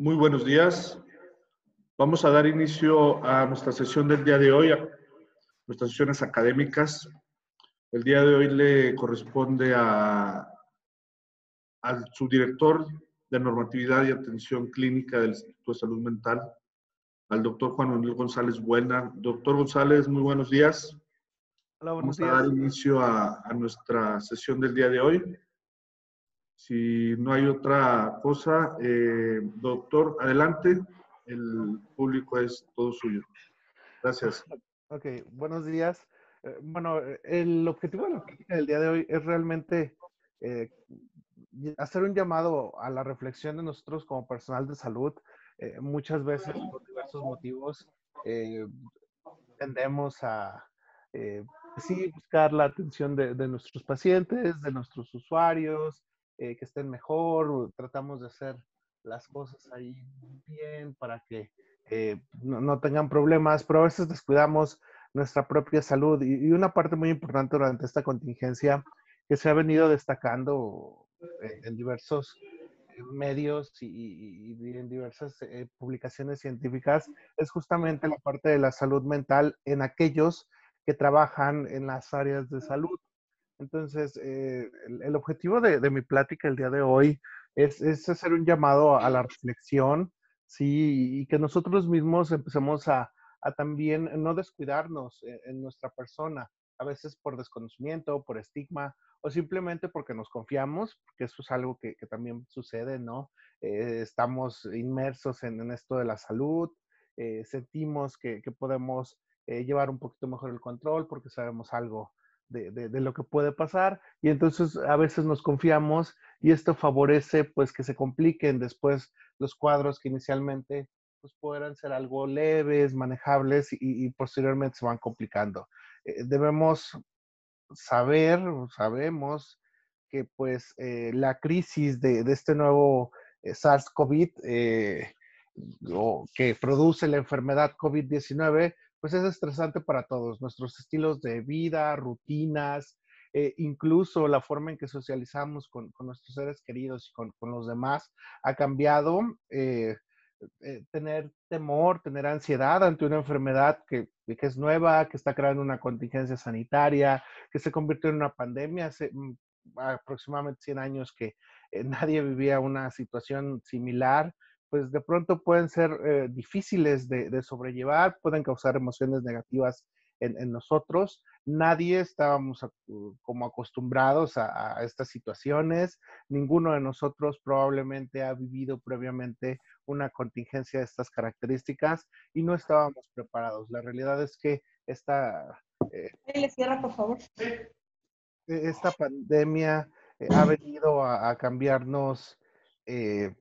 Muy buenos días. Vamos a dar inicio a nuestra sesión del día de hoy, a nuestras sesiones académicas. El día de hoy le corresponde al subdirector de Normatividad y Atención Clínica del Instituto de Salud Mental, al doctor Juan Manuel González Buena. Doctor González, muy buenos días. Hola, buenos Vamos a dar días. inicio a nuestra sesión del día de hoy. Si no hay otra cosa, doctor, adelante. El público es todo suyo. Gracias. Ok, buenos días. El objetivo de la plática del día de hoy es realmente eh, hacer un llamado a la reflexión de nosotros como personal de salud. Muchas veces, por diversos motivos, eh, tendemos a, sí, buscar la atención de nuestros pacientes, de nuestros usuarios, que estén mejor, tratamos de hacer las cosas ahí bien para que no tengan problemas, pero a veces descuidamos nuestra propia salud y una parte muy importante durante esta contingencia que se ha venido destacando en diversos medios y en diversas publicaciones científicas es justamente la parte de la salud mental en aquellos que trabajan en las áreas de salud. Entonces, el objetivo de mi plática el día de hoy es hacer un llamado a la reflexión, sí, y que nosotros mismos empecemos a también no descuidarnos en nuestra persona, a veces por desconocimiento, por estigma, o simplemente porque nos confiamos, que eso es algo que también sucede, ¿no? Estamos inmersos en esto de la salud, sentimos que podemos llevar un poquito mejor el control porque sabemos algo de lo que puede pasar y entonces a veces nos confiamos y esto favorece pues que se compliquen después los cuadros que inicialmente pues puedan ser algo leves, manejables y posteriormente se van complicando. Debemos sabemos que pues la crisis de este nuevo SARS-CoV o que produce la enfermedad COVID-19, pues es estresante para todos. Nuestros estilos de vida, rutinas, incluso la forma en que socializamos con nuestros seres queridos y con los demás ha cambiado. Tener temor, tener ansiedad ante una enfermedad que es nueva, que está creando una contingencia sanitaria, que se convirtió en una pandemia hace aproximadamente 100 años que nadie vivía una situación similar, pues de pronto pueden ser difíciles de sobrellevar, pueden causar emociones negativas en nosotros. Nadie estábamos como acostumbrados a estas situaciones. Ninguno de nosotros probablemente ha vivido previamente una contingencia de estas características y no estábamos preparados. La realidad es que Le cierra, por favor. esta pandemia ha venido a cambiarnos eh,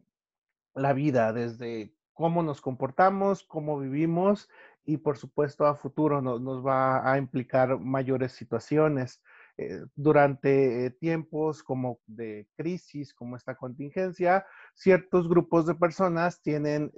la vida, desde cómo nos comportamos, cómo vivimos y por supuesto a futuro nos va a implicar mayores situaciones. Durante tiempos como de crisis, como esta contingencia, ciertos grupos de personas tienen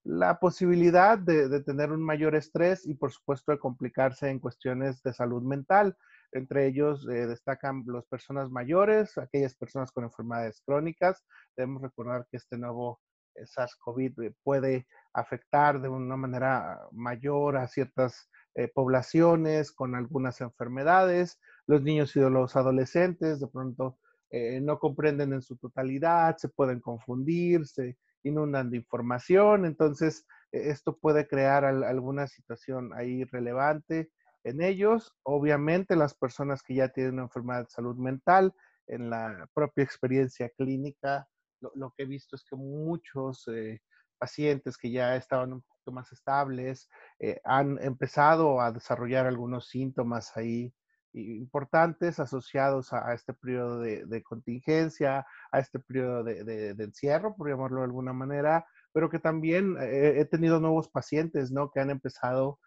la posibilidad de tener un mayor estrés y por supuesto de complicarse en cuestiones de salud mental. Entre ellos destacan las personas mayores, aquellas personas con enfermedades crónicas. Debemos recordar que este nuevo SARS-CoV puede afectar de una manera mayor a ciertas poblaciones con algunas enfermedades. Los niños y los adolescentes de pronto no comprenden en su totalidad, se pueden confundir, se inundan de información. Entonces, esto puede crear alguna situación ahí relevante en ellos. Obviamente, las personas que ya tienen una enfermedad de salud mental, en la propia experiencia clínica, lo que he visto es que muchos pacientes que ya estaban un poquito más estables han empezado a desarrollar algunos síntomas ahí importantes asociados a este periodo de contingencia, a este periodo de encierro, por llamarlo de alguna manera, pero que también he tenido nuevos pacientes, ¿no? Que han empezado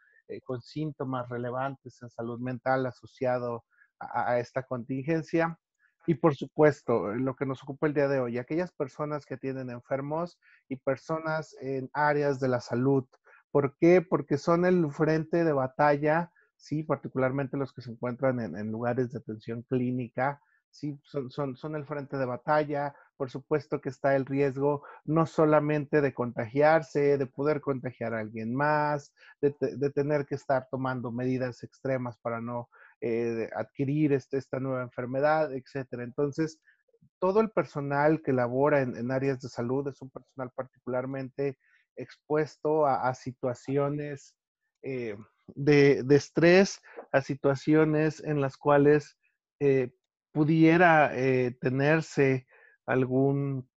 con síntomas relevantes en salud mental asociado a esta contingencia. Y por supuesto, lo que nos ocupa el día de hoy, aquellas personas que tienen enfermos y personas en áreas de la salud. ¿Por qué? Porque son el frente de batalla, sí, particularmente los que se encuentran en lugares de atención clínica, ¿sí? Son el frente de batalla. Por supuesto que está el riesgo no solamente de contagiarse, de poder contagiar a alguien más, de tener que estar tomando medidas extremas para no adquirir esta nueva enfermedad, etcétera. Entonces, todo el personal que labora en áreas de salud es un personal particularmente expuesto a situaciones de estrés, a situaciones en las cuales eh, pudiera tenerse algún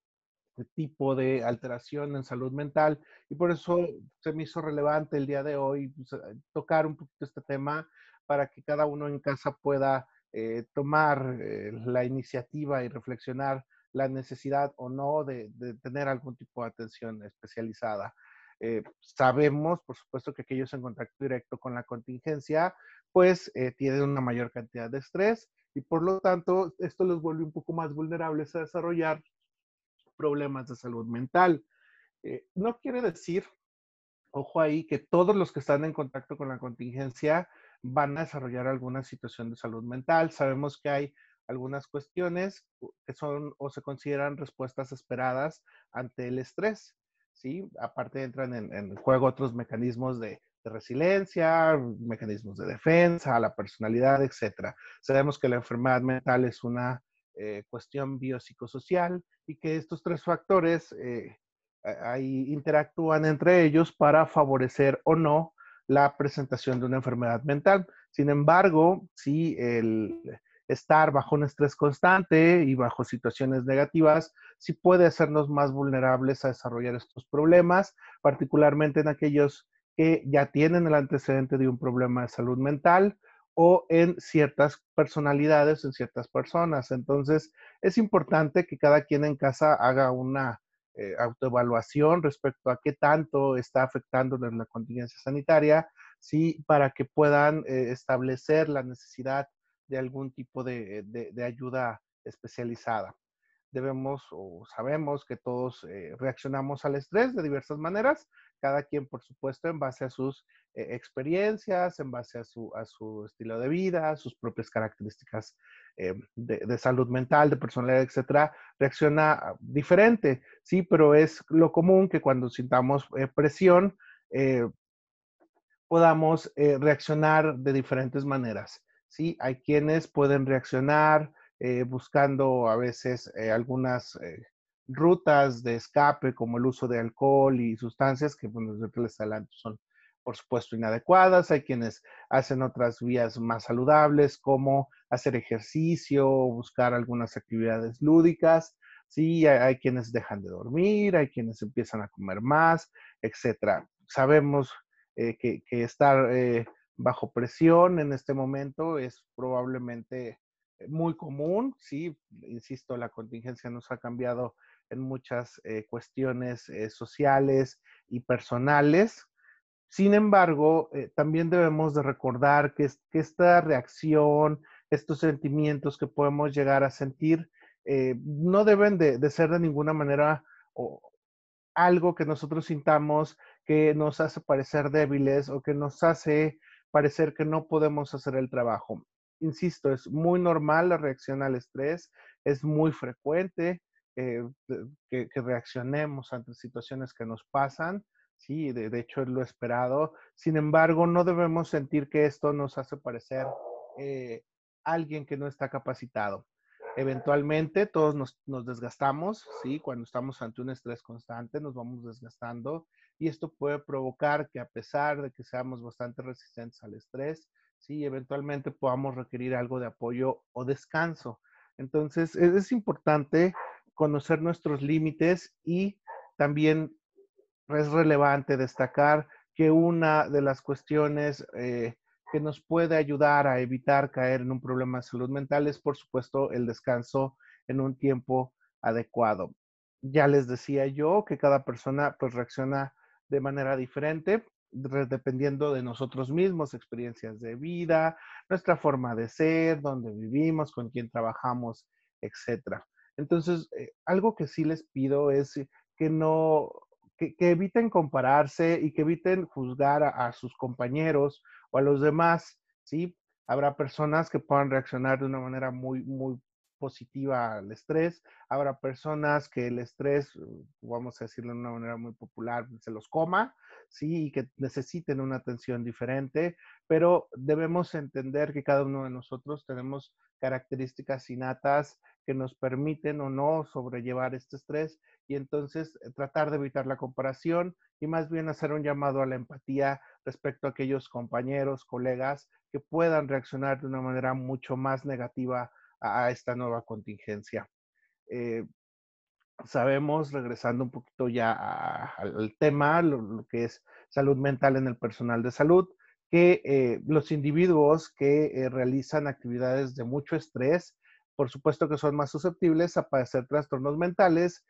tipo de alteración en salud mental, y por eso se me hizo relevante el día de hoy pues, tocar un poquito este tema para que cada uno en casa pueda tomar la iniciativa y reflexionar la necesidad o no de tener algún tipo de atención especializada. Sabemos, por supuesto, que aquellos en contacto directo con la contingencia, pues tienen una mayor cantidad de estrés y por lo tanto esto los vuelve un poco más vulnerables a desarrollar problemas de salud mental. No quiere decir, ojo ahí, que todos los que están en contacto con la contingencia van a desarrollar alguna situación de salud mental. Sabemos que hay algunas cuestiones que son o se consideran respuestas esperadas ante el estrés, ¿sí? Aparte entran en juego otros mecanismos de resiliencia, mecanismos de defensa, la personalidad, etcétera. Sabemos que la enfermedad mental es una cuestión biopsicosocial y que estos tres factores ahí interactúan entre ellos para favorecer o no la presentación de una enfermedad mental. Sin embargo, si el estar bajo un estrés constante y bajo situaciones negativas, sí puede hacernos más vulnerables a desarrollar estos problemas, particularmente en aquellos que ya tienen el antecedente de un problema de salud mental o en ciertas personalidades, en ciertas personas. Entonces, es importante que cada quien en casa haga una autoevaluación respecto a qué tanto está afectando la contingencia sanitaria, sí, para que puedan establecer la necesidad de algún tipo de ayuda especializada. Debemos o sabemos que todos reaccionamos al estrés de diversas maneras, cada quien, por supuesto, en base a sus experiencias, en base a su estilo de vida, sus propias características de salud mental, de personalidad, etcétera, reacciona diferente, sí, pero es lo común que cuando sintamos presión, eh, podamos reaccionar de diferentes maneras. ¿Sí? Hay quienes pueden reaccionar buscando a veces algunas rutas de escape, como el uso de alcohol y sustancias que, bueno, desde les adelanto, son, por supuesto, inadecuadas. Hay quienes hacen otras vías más saludables, como hacer ejercicio, buscar algunas actividades lúdicas. Sí, hay quienes dejan de dormir, hay quienes empiezan a comer más, etcétera. Sabemos que estar bajo presión en este momento es probablemente muy común, sí, insisto, la contingencia nos ha cambiado en muchas cuestiones sociales y personales. Sin embargo, también debemos de recordar que esta reacción, estos sentimientos que podemos llegar a sentir, no deben de ser de ninguna manera o, algo que nosotros sintamos que nos hace parecer débiles o que nos hace parecer que no podemos hacer el trabajo. Insisto, es muy normal la reacción al estrés, es muy frecuente que reaccionemos ante situaciones que nos pasan, sí, de hecho es lo esperado. Sin embargo, no debemos sentir que esto nos hace parecer eh, alguien que no está capacitado. Eventualmente todos nos desgastamos, ¿sí? Cuando estamos ante un estrés constante nos vamos desgastando y esto puede provocar que a pesar de que seamos bastante resistentes al estrés, ¿sí? Eventualmente podamos requerir algo de apoyo o descanso. Entonces es importante conocer nuestros límites y también es relevante destacar que una de las cuestiones que nos puede ayudar a evitar caer en un problema de salud mental es, por supuesto, el descanso en un tiempo adecuado. Ya les decía yo que cada persona pues reacciona de manera diferente, dependiendo de nosotros mismos, experiencias de vida, nuestra forma de ser, dónde vivimos, con quién trabajamos, etcétera. Entonces, algo que sí les pido es que no, que eviten compararse y que eviten juzgar a sus compañeros o a los demás, ¿sí? Habrá personas que puedan reaccionar de una manera muy positiva al estrés. Habrá personas que el estrés, vamos a decirlo de una manera muy popular, se los coma, ¿sí? Y que necesiten una atención diferente, pero debemos entender que cada uno de nosotros tenemos características innatas que nos permiten o no sobrellevar este estrés y entonces tratar de evitar la comparación y más bien hacer un llamado a la empatía respecto a aquellos compañeros, colegas que puedan reaccionar de una manera mucho más negativa a esta nueva contingencia. Eh, Sabemos, regresando un poquito ya al tema, lo que es salud mental en el personal de salud, que los individuos que realizan actividades de mucho estrés, por supuesto que son más susceptibles a padecer trastornos mentales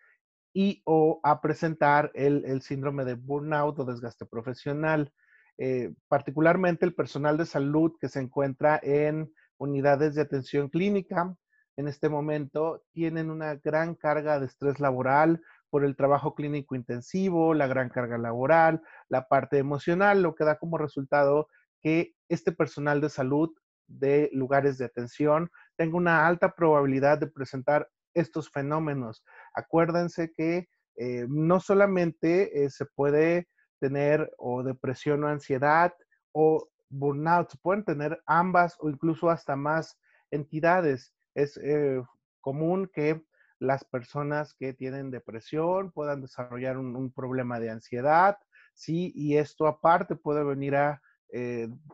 y o a presentar el síndrome de burnout o desgaste profesional. Particularmente el personal de salud que se encuentra en unidades de atención clínica, en este momento tienen una gran carga de estrés laboral por el trabajo clínico intensivo, la gran carga laboral, la parte emocional, lo que da como resultado que este personal de salud de lugares de atención tenga una alta probabilidad de presentar estos fenómenos. Acuérdense que no solamente se puede tener o depresión o ansiedad o burnout, se pueden tener ambas o incluso hasta más entidades. Es común que las personas que tienen depresión puedan desarrollar un problema de ansiedad, ¿sí? Y esto aparte puede venir a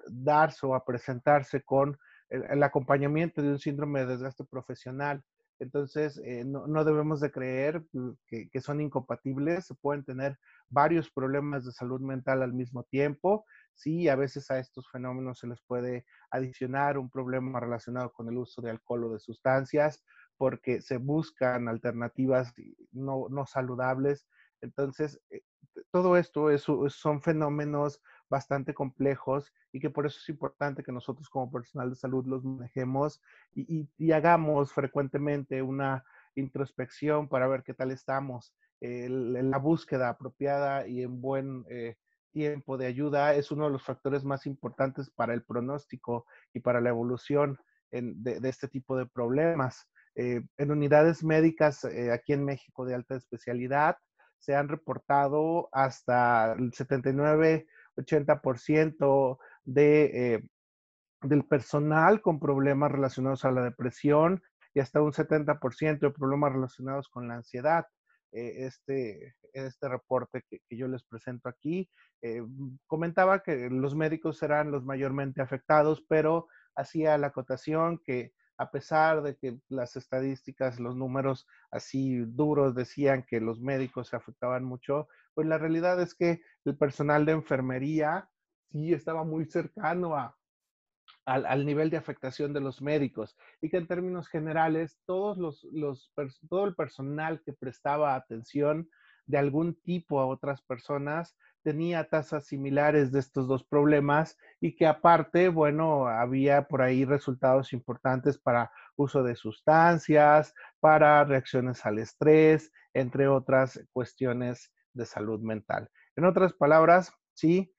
darse o a presentarse con el acompañamiento de un síndrome de desgaste profesional. Entonces, no debemos de creer que son incompatibles, se pueden tener varios problemas de salud mental al mismo tiempo. Sí, a veces a estos fenómenos se les puede adicionar un problema relacionado con el uso de alcohol o de sustancias, porque se buscan alternativas no saludables. Entonces, todo esto son fenómenos bastante complejos y que por eso es importante que nosotros como personal de salud los manejemos y hagamos frecuentemente una introspección para ver qué tal estamos. La búsqueda apropiada y en buen tiempo de ayuda es uno de los factores más importantes para el pronóstico y para la evolución de este tipo de problemas. En unidades médicas aquí en México de alta especialidad se han reportado hasta el 79-80% del personal con problemas relacionados a la depresión y hasta un 70% de problemas relacionados con la ansiedad. Este reporte que yo les presento aquí comentaba que los médicos serán los mayormente afectados, pero hacía la acotación que a pesar de que las estadísticas, los números así duros decían que los médicos se afectaban mucho, pues la realidad es que el personal de enfermería sí estaba muy cercano al nivel de afectación de los médicos y que en términos generales todo el personal que prestaba atención de algún tipo a otras personas tenía tasas similares de estos dos problemas y que aparte, bueno, había por ahí resultados importantes para uso de sustancias, para reacciones al estrés, entre otras cuestiones de salud mental. En otras palabras, sí,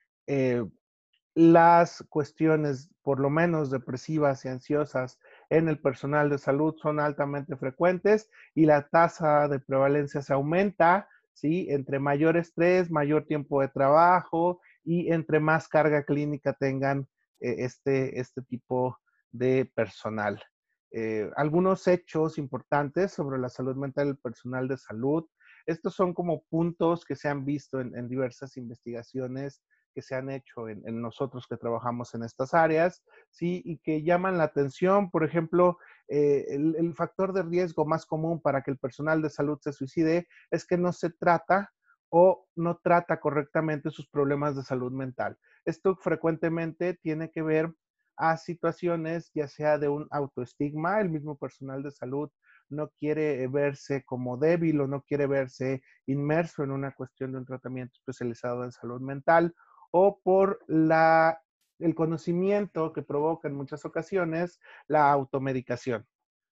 las cuestiones, por lo menos depresivas y ansiosas en el personal de salud son altamente frecuentes y la tasa de prevalencia se aumenta, ¿sí? Entre mayor estrés, mayor tiempo de trabajo y entre más carga clínica tengan este tipo de personal. Algunos hechos importantes sobre la salud mental del personal de salud. Estos son como puntos que se han visto en diversas investigaciones que se han hecho en nosotros que trabajamos en estas áreas, ¿sí? Y que llaman la atención, por ejemplo, el factor de riesgo más común para que el personal de salud se suicide es que no se trata o no trata correctamente sus problemas de salud mental. Esto frecuentemente tiene que ver a situaciones ya sea de un autoestigma, el mismo personal de salud no quiere verse como débil o no quiere verse inmerso en una cuestión de un tratamiento especializado en salud mental, o por el conocimiento que provoca en muchas ocasiones la automedicación.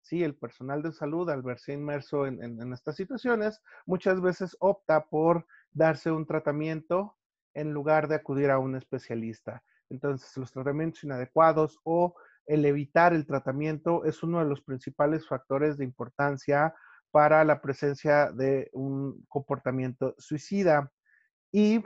Sí, el personal de salud, al verse inmerso en estas situaciones, muchas veces opta por darse un tratamiento en lugar de acudir a un especialista. Entonces, los tratamientos inadecuados o el evitar el tratamiento es uno de los principales factores de importancia para la presencia de un comportamiento suicida. Y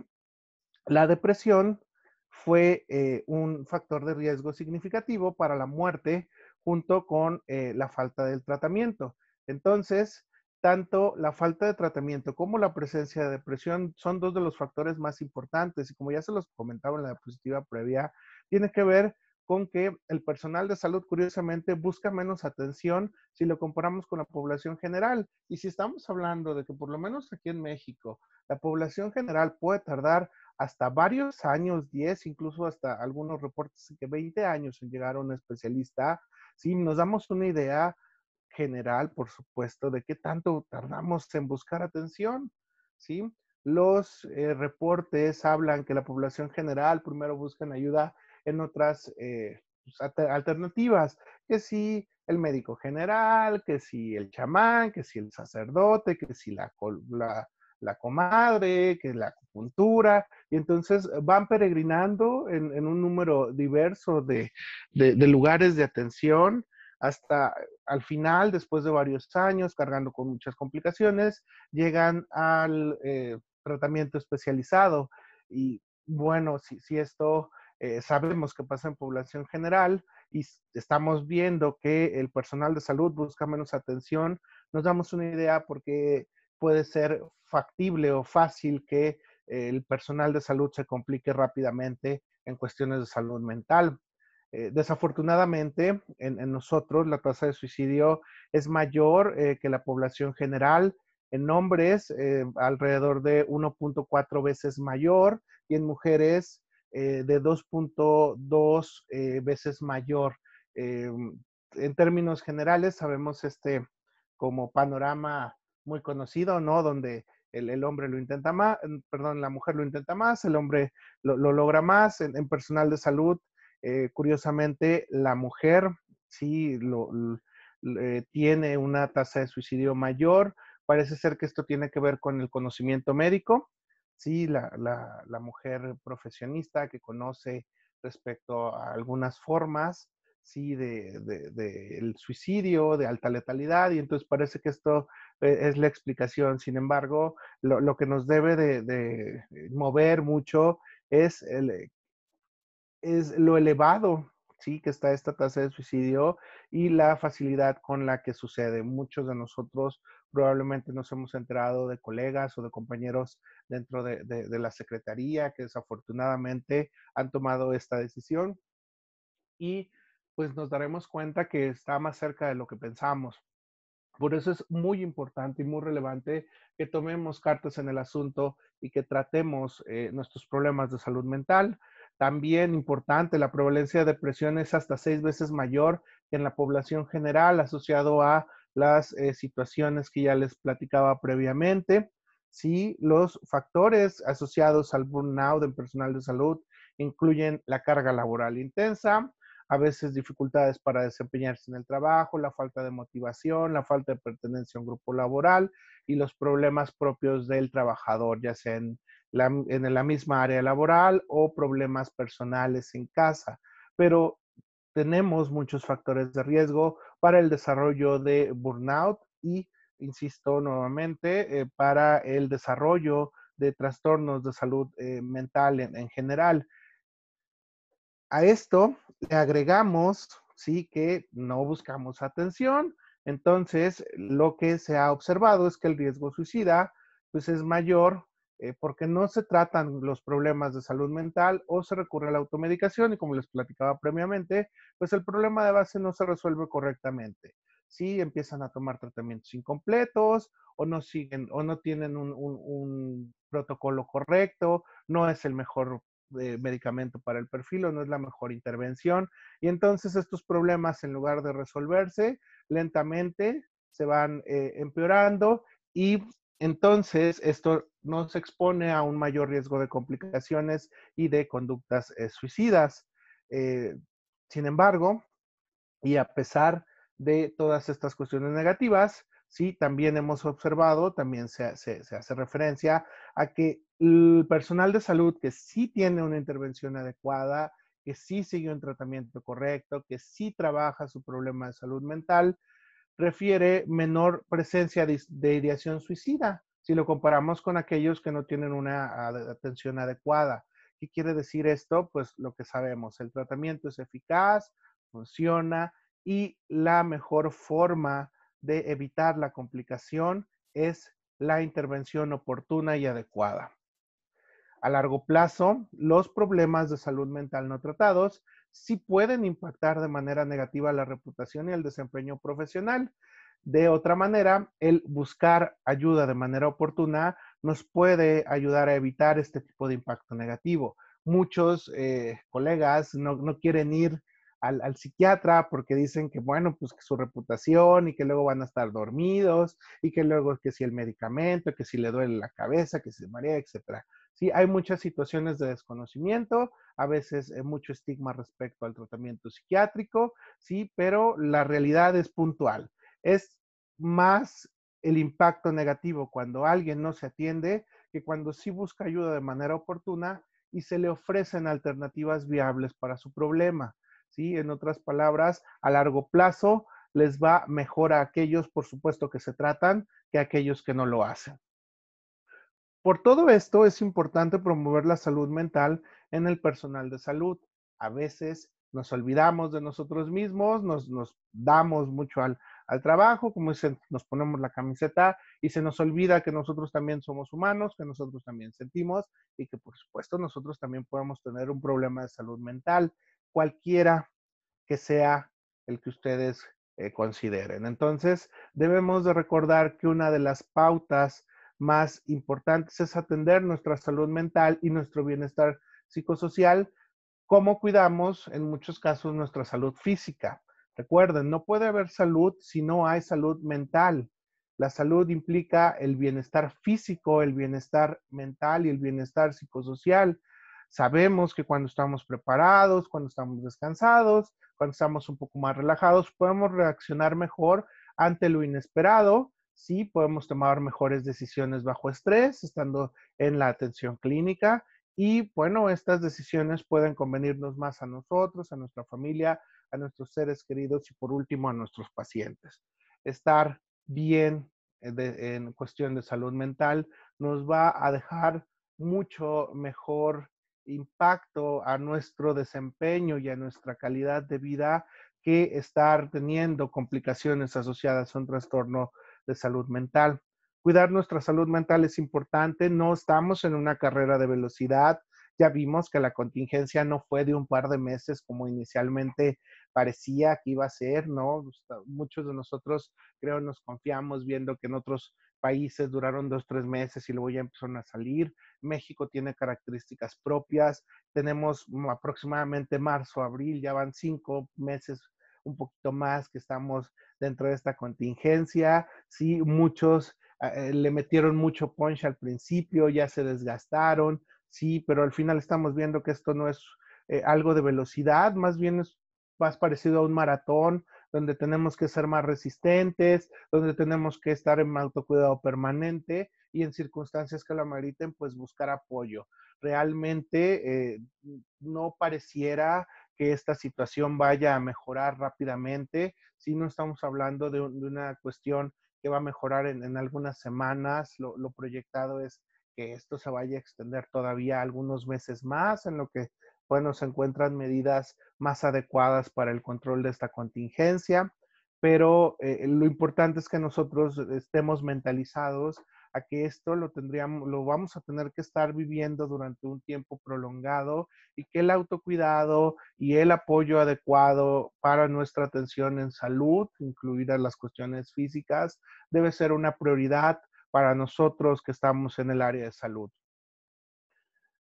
la depresión fue un factor de riesgo significativo para la muerte junto con la falta del tratamiento. Entonces, tanto la falta de tratamiento como la presencia de depresión son dos de los factores más importantes y como ya se los comentaba en la diapositiva previa, tiene que ver con que el personal de salud curiosamente busca menos atención si lo comparamos con la población general. Y si estamos hablando de que por lo menos aquí en México, la población general puede tardar hasta varios años, 10, incluso hasta algunos reportes que 20 años en llegar a un especialista, sí, nos damos una idea general, por supuesto, de qué tanto tardamos en buscar atención, ¿sí? Los reportes hablan que la población general primero buscan ayuda en otras alternativas, que si el médico general, que si el chamán, que si el sacerdote, que si la comadre, que la acupuntura, y entonces van peregrinando en un número diverso de lugares de atención hasta al final, después de varios años, cargando con muchas complicaciones, llegan al tratamiento especializado. Y bueno, si esto sabemos que pasa en población general y estamos viendo que el personal de salud busca menos atención, nos damos una idea porque puede ser factible o fácil que el personal de salud se complique rápidamente en cuestiones de salud mental. Desafortunadamente, en nosotros la tasa de suicidio es mayor que la población general. En hombres, alrededor de 1.4 veces mayor y en mujeres de 2.2 veces mayor. En términos generales, sabemos como panorama muy conocido, ¿no? Donde el hombre lo intenta más, perdón, la mujer lo intenta más, el hombre lo logra más. En personal de salud, curiosamente, la mujer sí tiene una tasa de suicidio mayor. Parece ser que esto tiene que ver con el conocimiento médico. Sí, la mujer profesionista que conoce respecto a algunas formas, sí, el suicidio, de alta letalidad, y entonces parece que esto es la explicación. Sin embargo, lo que nos debe de mover mucho es lo elevado, sí, que está esta tasa de suicidio y la facilidad con la que sucede. Muchos de nosotros probablemente nos hemos enterado de colegas o de compañeros dentro de la secretaría que desafortunadamente han tomado esta decisión y pues nos daremos cuenta que está más cerca de lo que pensamos. Por eso es muy importante y muy relevante que tomemos cartas en el asunto y que tratemos nuestros problemas de salud mental. También importante, la prevalencia de depresión es hasta 6 veces mayor que en la población general, asociado a las situaciones que ya les platicaba previamente. Sí, los factores asociados al burnout en personal de salud incluyen la carga laboral intensa, a veces dificultades para desempeñarse en el trabajo, la falta de motivación, la falta de pertenencia a un grupo laboral y los problemas propios del trabajador, ya sea en la misma área laboral o problemas personales en casa. Pero tenemos muchos factores de riesgo para el desarrollo de burnout y, insisto nuevamente, para el desarrollo de trastornos de salud mental en general. A esto le agregamos, sí, que no buscamos atención. Entonces, lo que se ha observado es que el riesgo suicida, pues es mayor porque no se tratan los problemas de salud mental o se recurre a la automedicación y como les platicaba previamente, pues el problema de base no se resuelve correctamente. Sí, empiezan a tomar tratamientos incompletos o no siguen o no tienen un protocolo correcto, no es el mejor medicamento para el perfil o no es la mejor intervención. Y entonces estos problemas, en lugar de resolverse, lentamente se van empeorando y entonces esto nos expone a un mayor riesgo de complicaciones y de conductas suicidas. Sin embargo, y a pesar de todas estas cuestiones negativas, sí, también hemos observado, también se hace referencia a que el personal de salud que sí tiene una intervención adecuada, que sí sigue un tratamiento correcto, que sí trabaja su problema de salud mental, refiere menor presencia de ideación suicida, si lo comparamos con aquellos que no tienen una atención adecuada. ¿Qué quiere decir esto? Pues lo que sabemos, el tratamiento es eficaz, funciona y la mejor forma de evitar la complicación es la intervención oportuna y adecuada. A largo plazo, los problemas de salud mental no tratados sí pueden impactar de manera negativa la reputación y el desempeño profesional. De otra manera, el buscar ayuda de manera oportuna nos puede ayudar a evitar este tipo de impacto negativo. Muchos colegas no quieren ir al psiquiatra porque dicen que, bueno, pues que su reputación y que luego van a estar dormidos y que luego que si el medicamento, que si le duele la cabeza, que si se marea, etcétera. Sí, hay muchas situaciones de desconocimiento, a veces mucho estigma respecto al tratamiento psiquiátrico, sí, pero la realidad es puntual. Es más el impacto negativo cuando alguien no se atiende que cuando sí busca ayuda de manera oportuna y se le ofrecen alternativas viables para su problema. ¿Sí? En otras palabras, a largo plazo les va mejor a aquellos, por supuesto, que se tratan que a aquellos que no lo hacen. Por todo esto, es importante promover la salud mental en el personal de salud. A veces nos olvidamos de nosotros mismos, nos damos mucho al trabajo, como dicen, nos ponemos la camiseta y se nos olvida que nosotros también somos humanos, que nosotros también sentimos y que por supuesto nosotros también podemos tener un problema de salud mental, cualquiera que sea el que ustedes consideren. Entonces, debemos de recordar que una de las pautas más importantes es atender nuestra salud mental y nuestro bienestar psicosocial, como cuidamos en muchos casos nuestra salud física. Recuerden, no puede haber salud si no hay salud mental. La salud implica el bienestar físico, el bienestar mental y el bienestar psicosocial. Sabemos que cuando estamos preparados, cuando estamos descansados, cuando estamos un poco más relajados, podemos reaccionar mejor ante lo inesperado. Sí, podemos tomar mejores decisiones bajo estrés, estando en la atención clínica. Y bueno, estas decisiones pueden convenirnos más a nosotros, a nuestra familia, a nuestros seres queridos y por último a nuestros pacientes. Estar bien en cuestión de salud mental nos va a dejar mucho mejor impacto a nuestro desempeño y a nuestra calidad de vida que estar teniendo complicaciones asociadas a un trastorno de salud mental. Cuidar nuestra salud mental es importante, no estamos en una carrera de velocidad, ya vimos que la contingencia no fue de un par de meses como inicialmente parecía que iba a ser, ¿no? Muchos de nosotros creo nos confiamos viendo que en otros países duraron 2, 3 meses y luego ya empezaron a salir. México tiene características propias, tenemos aproximadamente marzo, abril, ya van 5 meses, un poquito más que estamos dentro de esta contingencia, sí, muchos le metieron mucho punch al principio, ya se desgastaron, sí, pero al final estamos viendo que esto no es algo de velocidad, más bien es más parecido a un maratón, donde tenemos que ser más resistentes, donde tenemos que estar en autocuidado permanente y en circunstancias que lo ameriten, pues buscar apoyo. Realmente no pareciera que esta situación vaya a mejorar rápidamente, si no estamos hablando de una cuestión que va a mejorar en algunas semanas, lo proyectado es que esto se vaya a extender todavía algunos meses más, en lo que, bueno, se encuentran medidas más adecuadas para el control de esta contingencia, pero lo importante es que nosotros estemos mentalizados a que esto lo vamos a tener que estar viviendo durante un tiempo prolongado y que el autocuidado y el apoyo adecuado para nuestra atención en salud, incluidas las cuestiones físicas, debe ser una prioridad para nosotros que estamos en el área de salud.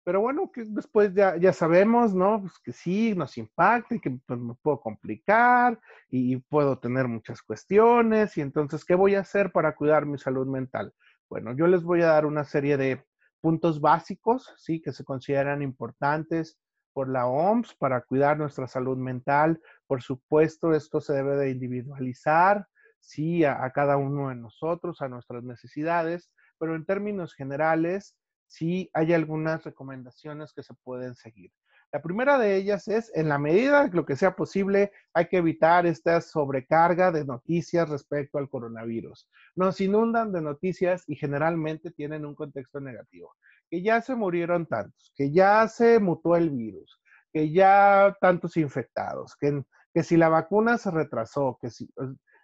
Pero bueno, que después ya sabemos, ¿no? Pues que sí, nos impacta y que pues, me puedo complicar y puedo tener muchas cuestiones. Y entonces, ¿qué voy a hacer para cuidar mi salud mental? Bueno, yo les voy a dar una serie de puntos básicos, ¿sí? Que se consideran importantes por la OMS para cuidar nuestra salud mental. Por supuesto, esto se debe de individualizar, sí, a cada uno de nosotros, a nuestras necesidades, pero en términos generales, sí hay algunas recomendaciones que se pueden seguir. La primera de ellas es, en la medida de lo que sea posible, hay que evitar esta sobrecarga de noticias respecto al coronavirus. Nos inundan de noticias y generalmente tienen un contexto negativo. Que ya se murieron tantos, que ya se mutó el virus, que ya tantos infectados, que si la vacuna se retrasó, que si...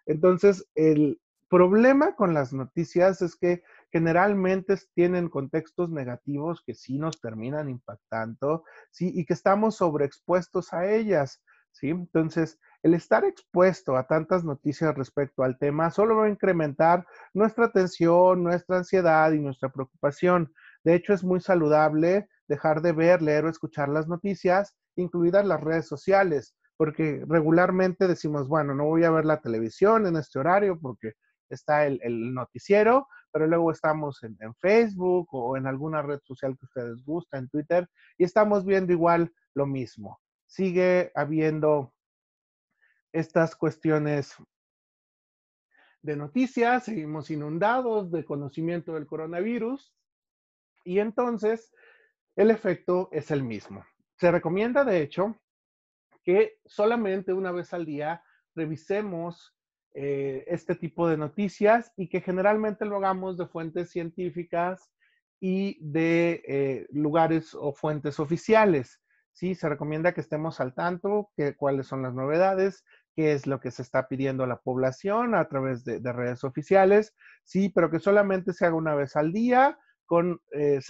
Entonces, el problema con las noticias es que generalmente tienen contextos negativos que sí nos terminan impactando, ¿sí? Y que estamos sobreexpuestos a ellas, ¿sí? Entonces, el estar expuesto a tantas noticias respecto al tema solo va a incrementar nuestra tensión, nuestra ansiedad y nuestra preocupación. De hecho, es muy saludable dejar de ver, leer o escuchar las noticias, incluidas las redes sociales, porque regularmente decimos, bueno, no voy a ver la televisión en este horario porque está el noticiero, pero luego estamos en Facebook o en alguna red social que ustedes gustan, en Twitter, y estamos viendo igual lo mismo. Sigue habiendo estas cuestiones de noticias, seguimos inundados de conocimiento del coronavirus, y entonces el efecto es el mismo. Se recomienda, de hecho, que solamente una vez al día revisemos este tipo de noticias y que generalmente lo hagamos de fuentes científicas y de lugares o fuentes oficiales. Sí, se recomienda que estemos al tanto, que cuáles son las novedades, qué es lo que se está pidiendo a la población a través de redes oficiales, sí, pero que solamente se haga una vez al día, eh,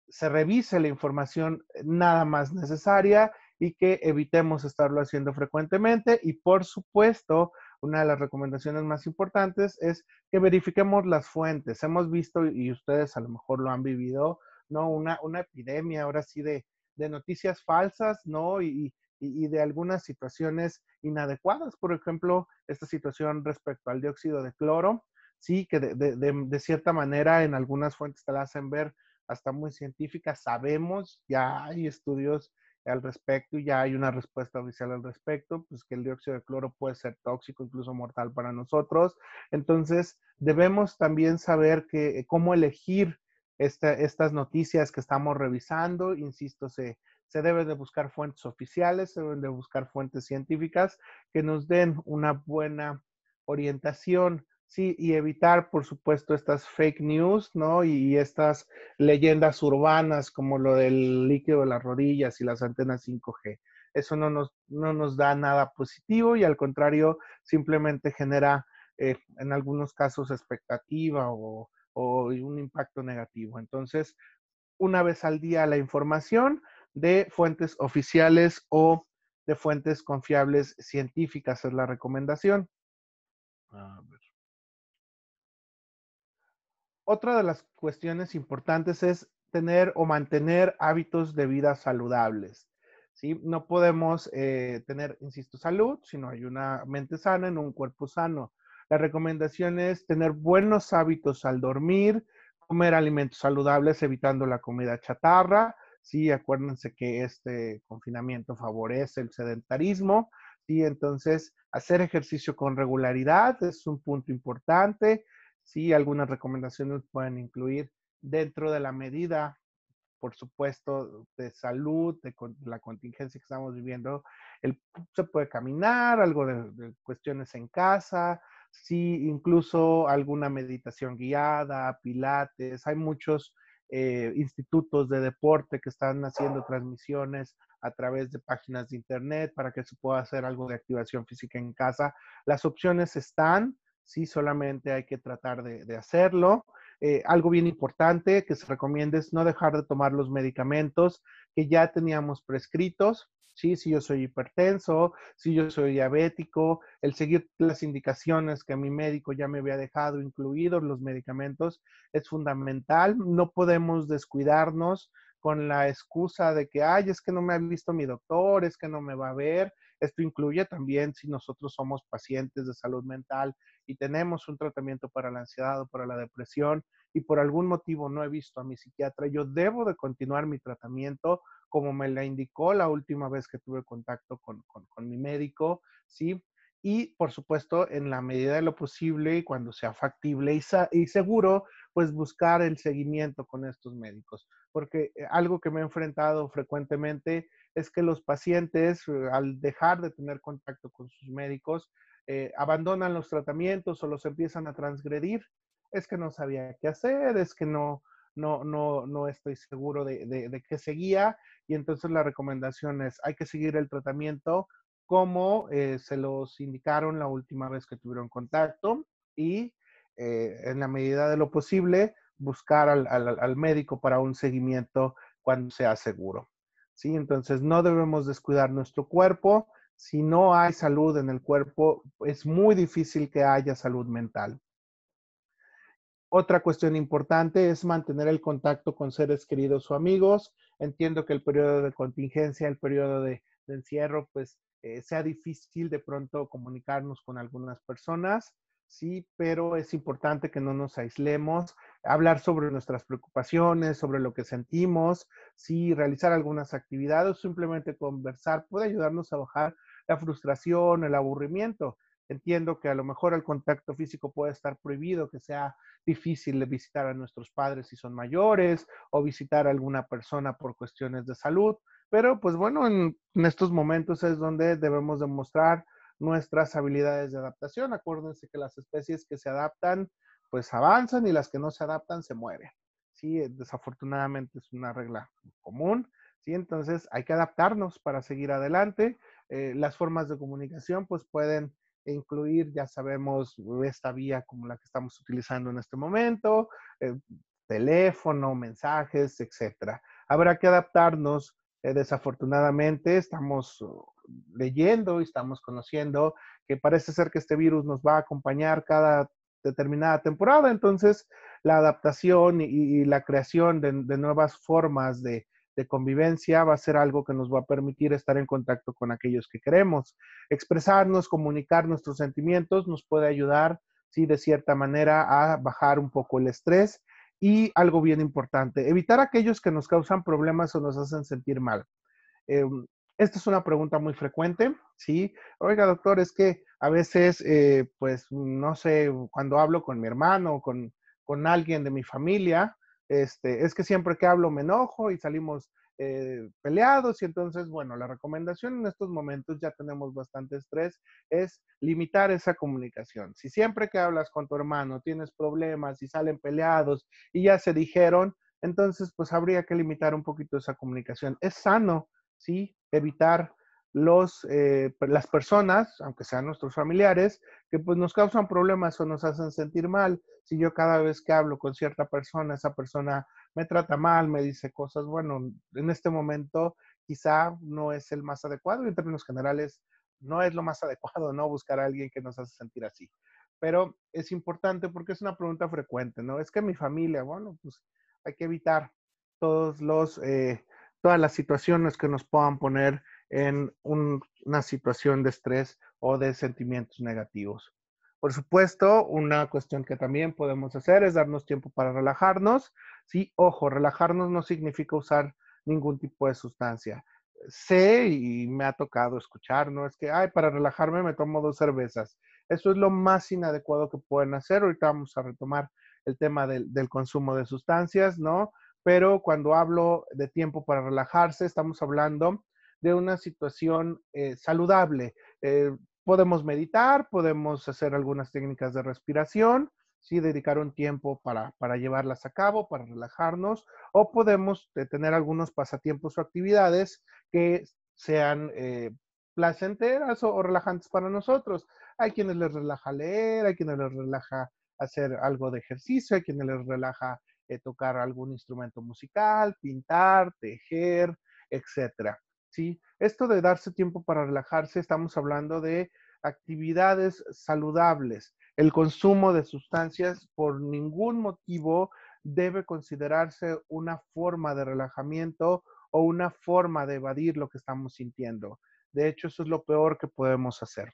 se revise la información nada más necesaria y que evitemos estarlo haciendo frecuentemente. Y por supuesto, una de las recomendaciones más importantes es que verifiquemos las fuentes. Hemos visto, y ustedes a lo mejor lo han vivido, ¿no? Una epidemia ahora sí de noticias falsas, ¿no? Y de algunas situaciones inadecuadas. Por ejemplo, esta situación respecto al dióxido de cloro, sí, que de cierta manera en algunas fuentes te la hacen ver hasta muy científica, sabemos, ya hay estudios al respecto y ya hay una respuesta oficial al respecto, pues que el dióxido de cloro puede ser tóxico, incluso mortal para nosotros. Entonces, debemos también saber cómo elegir estas noticias que estamos revisando. Insisto, se deben de buscar fuentes oficiales, se deben de buscar fuentes científicas que nos den una buena orientación. Sí, y evitar, por supuesto, estas fake news, ¿no? Y estas leyendas urbanas como lo del líquido de las rodillas y las antenas 5G. Eso no nos da nada positivo y al contrario, simplemente genera en algunos casos expectativa o un impacto negativo. Entonces, una vez al día la información de fuentes oficiales o de fuentes confiables científicas es la recomendación. A ver. Otra de las cuestiones importantes es tener o mantener hábitos de vida saludables. ¿Sí? No podemos tener, insisto, salud si no hay una mente sana en un cuerpo sano. La recomendación es tener buenos hábitos al dormir, comer alimentos saludables evitando la comida chatarra. Sí, acuérdense que este confinamiento favorece el sedentarismo. Sí, entonces hacer ejercicio con regularidad es un punto importante. Sí, algunas recomendaciones pueden incluir dentro de la medida, por supuesto, de salud, de la contingencia que estamos viviendo. Se puede caminar, algo de cuestiones en casa, sí, incluso alguna meditación guiada, pilates. Hay muchos institutos de deporte que están haciendo transmisiones a través de páginas de internet para que se pueda hacer algo de activación física en casa. Las opciones están, sí, solamente hay que tratar de hacerlo. Algo bien importante que se recomienda es no dejar de tomar los medicamentos que ya teníamos prescritos. Sí, si yo soy hipertenso, si yo soy diabético, el seguir las indicaciones que mi médico ya me había dejado, incluidos los medicamentos, es fundamental. No podemos descuidarnos con la excusa de que, ay, es que no me ha visto mi doctor, es que no me va a ver. Esto incluye también si nosotros somos pacientes de salud mental y tenemos un tratamiento para la ansiedad o para la depresión y por algún motivo no he visto a mi psiquiatra, yo debo de continuar mi tratamiento como me la indicó la última vez que tuve contacto con mi médico, ¿sí? Y por supuesto, en la medida de lo posible y cuando sea factible y seguro, pues buscar el seguimiento con estos médicos. porque algo que me he enfrentado frecuentemente es que los pacientes, al dejar de tener contacto con sus médicos, abandonan los tratamientos o los empiezan a transgredir. Es que no sabía qué hacer, es que no estoy seguro de qué seguía, y entonces la recomendación es, hay que seguir el tratamiento como se los indicaron la última vez que tuvieron contacto y en la medida de lo posible buscar al médico para un seguimiento cuando sea seguro. ¿Sí? Entonces no debemos descuidar nuestro cuerpo. Si no hay salud en el cuerpo, es muy difícil que haya salud mental. Otra cuestión importante es mantener el contacto con seres queridos o amigos. Entiendo que el periodo de contingencia, el periodo de encierro, pues sea difícil de pronto comunicarnos con algunas personas, sí, pero es importante que no nos aislemos, hablar sobre nuestras preocupaciones, sobre lo que sentimos, sí, realizar algunas actividades, simplemente conversar puede ayudarnos a bajar la frustración, el aburrimiento. Entiendo que a lo mejor el contacto físico puede estar prohibido, que sea difícil de visitar a nuestros padres si son mayores o visitar a alguna persona por cuestiones de salud. Pero pues bueno, en estos momentos es donde debemos demostrar nuestras habilidades de adaptación. Acuérdense que las especies que se adaptan pues avanzan y las que no se adaptan se mueren. Sí, desafortunadamente es una regla común. Sí, entonces hay que adaptarnos para seguir adelante. Las formas de comunicación pues pueden incluir, ya sabemos, esta vía como la que estamos utilizando en este momento, teléfono, mensajes, etcétera. Habrá que adaptarnos. Desafortunadamente estamos leyendo y estamos conociendo que parece ser que este virus nos va a acompañar cada determinada temporada, entonces la adaptación y la creación de nuevas formas de convivencia va a ser algo que nos va a permitir estar en contacto con aquellos que queremos. Expresarnos, comunicar nuestros sentimientos nos puede ayudar, sí, de cierta manera a bajar un poco el estrés. Y algo bien importante, evitar aquellos que nos causan problemas o nos hacen sentir mal. Eh, Esta es una pregunta muy frecuente, ¿sí? Oiga, doctor, es que a veces, pues, no sé, cuando hablo con mi hermano o con alguien de mi familia, es que siempre que hablo me enojo y salimos peleados y entonces, bueno, la recomendación en estos momentos, ya tenemos bastante estrés, es limitar esa comunicación. Si siempre que hablas con tu hermano tienes problemas y salen peleados y ya se dijeron, entonces pues habría que limitar un poquito esa comunicación. Es sano, ¿sí? Evitar las personas, aunque sean nuestros familiares, que pues nos causan problemas o nos hacen sentir mal. Si yo cada vez que hablo con cierta persona, esa persona me trata mal, me dice cosas, bueno, en este momento quizá no es el más adecuado y en términos generales no es lo más adecuado, ¿no? Buscar a alguien que nos hace sentir así. Pero es importante porque es una pregunta frecuente, ¿no? Es que mi familia, bueno, pues hay que evitar todos todas las situaciones que nos puedan poner en una situación de estrés o de sentimientos negativos. Por supuesto, una cuestión que también podemos hacer es darnos tiempo para relajarnos. Sí, ojo, relajarnos no significa usar ningún tipo de sustancia. Sé y me ha tocado escuchar, ¿no? Es que, ay, para relajarme me tomo 2 cervezas. Eso es lo más inadecuado que pueden hacer. Ahorita vamos a retomar el tema del consumo de sustancias, ¿no? Pero cuando hablo de tiempo para relajarse, estamos hablando de una situación saludable. Podemos meditar, podemos hacer algunas técnicas de respiración, sí, dedicar un tiempo para llevarlas a cabo, para relajarnos, o podemos tener algunos pasatiempos o actividades que sean placenteras o relajantes para nosotros. Hay quienes les relaja leer, hay quienes les relaja hacer algo de ejercicio, hay quienes les relaja tocar algún instrumento musical, pintar, tejer, etcétera. ¿Sí? Esto de darse tiempo para relajarse, estamos hablando de actividades saludables. El consumo de sustancias por ningún motivo debe considerarse una forma de relajamiento o una forma de evadir lo que estamos sintiendo. De hecho, eso es lo peor que podemos hacer.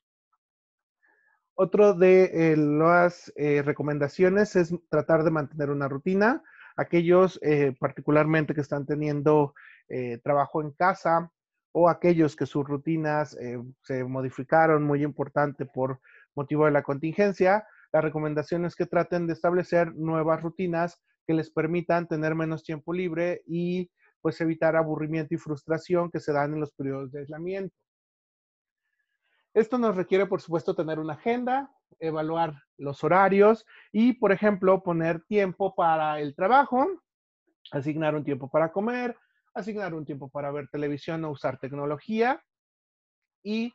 Otro de las recomendaciones es tratar de mantener una rutina. Aquellos particularmente que están teniendo trabajo en casa o aquellos que sus rutinas se modificaron, muy importante por motivo de la contingencia, la recomendación es que traten de establecer nuevas rutinas que les permitan tener menos tiempo libre y pues evitar aburrimiento y frustración que se dan en los periodos de aislamiento. Esto nos requiere, por supuesto, tener una agenda, evaluar los horarios y, por ejemplo, poner tiempo para el trabajo, asignar un tiempo para comer, asignar un tiempo para ver televisión o usar tecnología y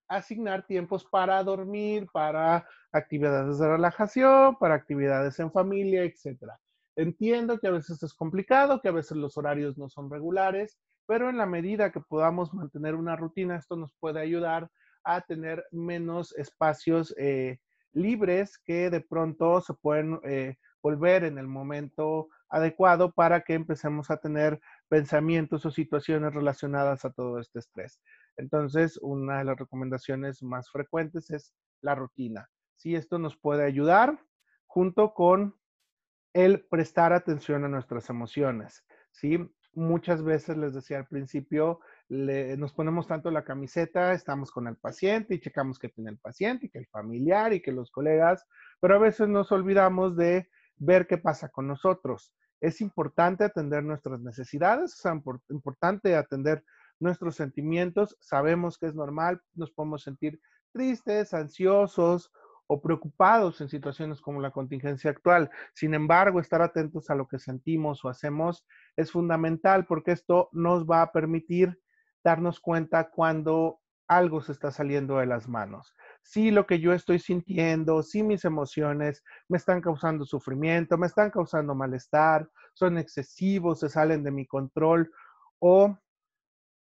asignar tiempos para dormir, para actividades de relajación, para actividades en familia, etcétera. Entiendo que a veces es complicado, que a veces los horarios no son regulares, pero en la medida que podamos mantener una rutina, esto nos puede ayudar a tener menos espacios libres que de pronto se pueden volver en el momento adecuado para que empecemos a tener pensamientos o situaciones relacionadas a todo este estrés. Entonces, una de las recomendaciones más frecuentes es la rutina. Sí, esto nos puede ayudar junto con el prestar atención a nuestras emociones. ¿Sí? Muchas veces les decía al principio, nos ponemos tanto la camiseta, estamos con el paciente y checamos qué tiene el paciente y que el familiar y que los colegas, pero a veces nos olvidamos de ver qué pasa con nosotros. Es importante atender nuestras necesidades, es importante atender nuestros sentimientos. Sabemos que es normal, nos podemos sentir tristes, ansiosos o preocupados en situaciones como la contingencia actual. Sin embargo, estar atentos a lo que sentimos o hacemos es fundamental porque esto nos va a permitir darnos cuenta cuando algo se está saliendo de las manos. Si lo que yo estoy sintiendo, si mis emociones me están causando sufrimiento, me están causando malestar, son excesivos, se salen de mi control o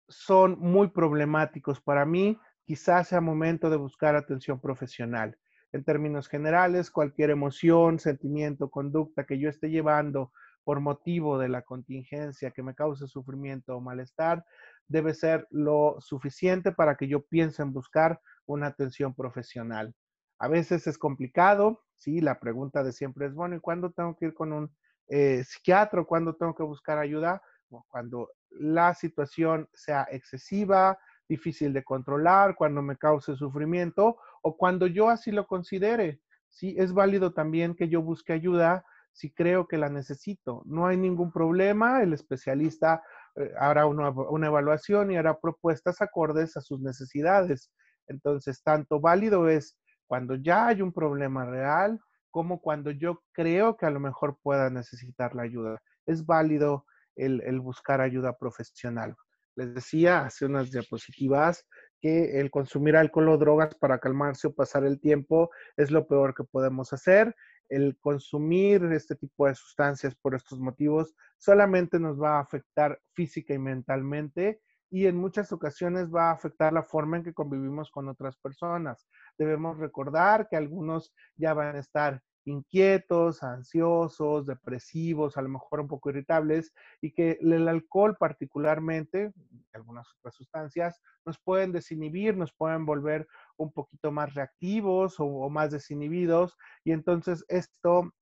son muy problemáticos para mí, quizás sea momento de buscar atención profesional. En términos generales, cualquier emoción, sentimiento, conducta que yo esté llevando por motivo de la contingencia que me cause sufrimiento o malestar, debe ser lo suficiente para que yo piense en buscar una atención profesional. A veces es complicado, sí, la pregunta de siempre es, bueno, ¿y cuándo tengo que ir con un psiquiatra? ¿Cuándo tengo que buscar ayuda? Cuando la situación sea excesiva, difícil de controlar, cuando me cause sufrimiento o cuando yo así lo considere. Sí, es válido también que yo busque ayuda si creo que la necesito. No hay ningún problema, el especialista hará una evaluación y hará propuestas acordes a sus necesidades. Entonces, tanto válido es cuando ya hay un problema real como cuando yo creo que a lo mejor pueda necesitar la ayuda. Es válido el buscar ayuda profesional. Les decía hace unas diapositivas que el consumir alcohol o drogas para calmarse o pasar el tiempo es lo peor que podemos hacer. El consumir este tipo de sustancias por estos motivos solamente nos va a afectar física y mentalmente y en muchas ocasiones va a afectar la forma en que convivimos con otras personas. Debemos recordar que algunos ya van a estar inquietos, ansiosos, depresivos, a lo mejor un poco irritables, y que el alcohol particularmente, algunas otras sustancias, nos pueden desinhibir, nos pueden volver un poquito más reactivos o más desinhibidos, y entonces esto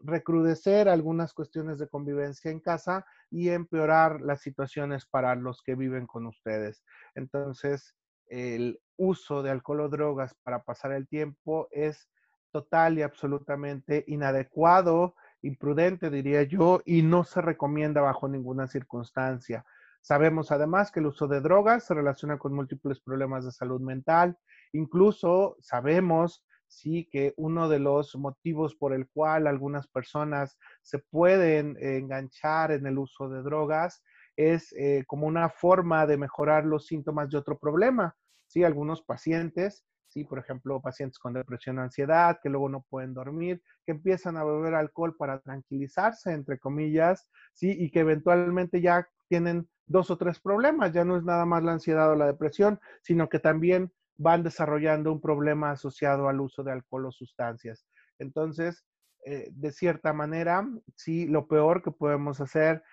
recrudecer algunas cuestiones de convivencia en casa y empeorar las situaciones para los que viven con ustedes. Entonces, el uso de alcohol o drogas para pasar el tiempo es total y absolutamente inadecuado, imprudente, diría yo, y no se recomienda bajo ninguna circunstancia. Sabemos además que el uso de drogas se relaciona con múltiples problemas de salud mental. Incluso sabemos, sí, que uno de los motivos por el cual algunas personas se pueden enganchar en el uso de drogas es como una forma de mejorar los síntomas de otro problema. Sí, algunos pacientes, sí, por ejemplo, pacientes con depresión o ansiedad, que luego no pueden dormir, que empiezan a beber alcohol para tranquilizarse, entre comillas, sí, y que eventualmente ya tienen 2 o 3 problemas. Ya no es nada más la ansiedad o la depresión, sino que también van desarrollando un problema asociado al uso de alcohol o sustancias. Entonces, de cierta manera, sí, lo peor que podemos hacer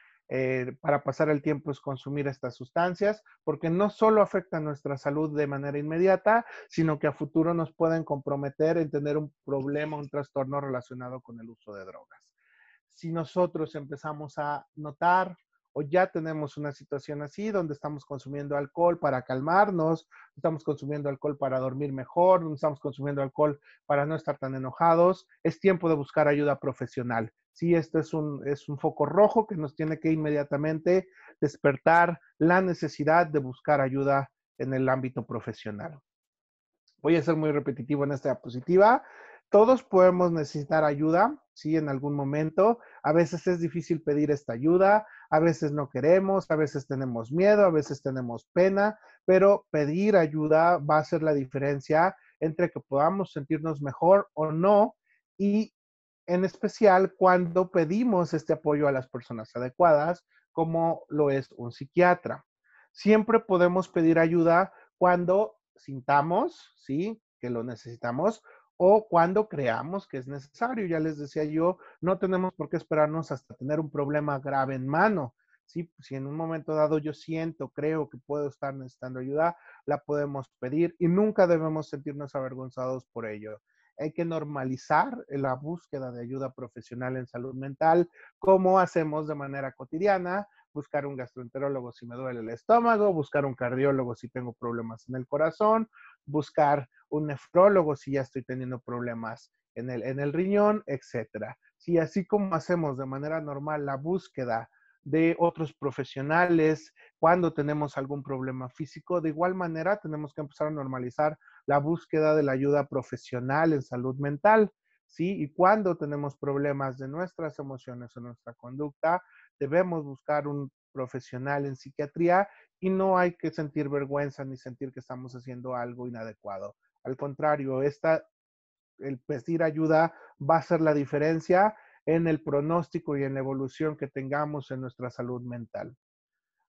para pasar el tiempo es consumir estas sustancias, porque no solo afectan nuestra salud de manera inmediata, sino que a futuro nos pueden comprometer en tener un problema, un trastorno relacionado con el uso de drogas. Si nosotros empezamos a notar o ya tenemos una situación así donde estamos consumiendo alcohol para calmarnos, estamos consumiendo alcohol para dormir mejor, estamos consumiendo alcohol para no estar tan enojados, es tiempo de buscar ayuda profesional. Sí, este es un foco rojo que nos tiene que inmediatamente despertar la necesidad de buscar ayuda en el ámbito profesional. Voy a ser muy repetitivo en esta diapositiva. Todos podemos necesitar ayuda, ¿sí? En algún momento. A veces es difícil pedir esta ayuda, a veces no queremos, a veces tenemos miedo, a veces tenemos pena, pero pedir ayuda va a hacer la diferencia entre que podamos sentirnos mejor o no, y en especial cuando pedimos este apoyo a las personas adecuadas, como lo es un psiquiatra. Siempre podemos pedir ayuda cuando sintamos, ¿sí?, que lo necesitamos o cuando creamos que es necesario. Ya les decía yo, no tenemos por qué esperarnos hasta tener un problema grave en mano. ¿Sí? Si en un momento dado yo siento, creo que puedo estar necesitando ayuda, la podemos pedir y nunca debemos sentirnos avergonzados por ello. Hay que normalizar la búsqueda de ayuda profesional en salud mental, como hacemos de manera cotidiana, buscar un gastroenterólogo si me duele el estómago, buscar un cardiólogo si tengo problemas en el corazón, buscar un nefrólogo si ya estoy teniendo problemas en el riñón, etcétera. Sí, así como hacemos de manera normal la búsqueda de otros profesionales cuando tenemos algún problema físico, de igual manera tenemos que empezar a normalizar la búsqueda de la ayuda profesional en salud mental, ¿sí? Y cuando tenemos problemas de nuestras emociones o nuestra conducta, debemos buscar un profesional en psiquiatría y no hay que sentir vergüenza ni sentir que estamos haciendo algo inadecuado. Al contrario, el pedir ayuda va a hacer la diferencia en el pronóstico y en la evolución que tengamos en nuestra salud mental.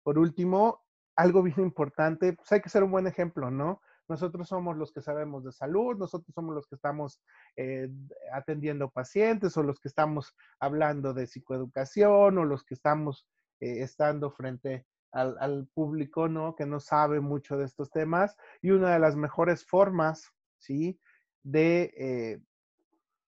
Por último, algo bien importante, pues hay que ser un buen ejemplo, ¿no? Nosotros somos los que sabemos de salud, nosotros somos los que estamos atendiendo pacientes o los que estamos hablando de psicoeducación o los que estamos estando frente al público, ¿no? Que no sabe mucho de estos temas. Y una de las mejores formas, ¿sí?, de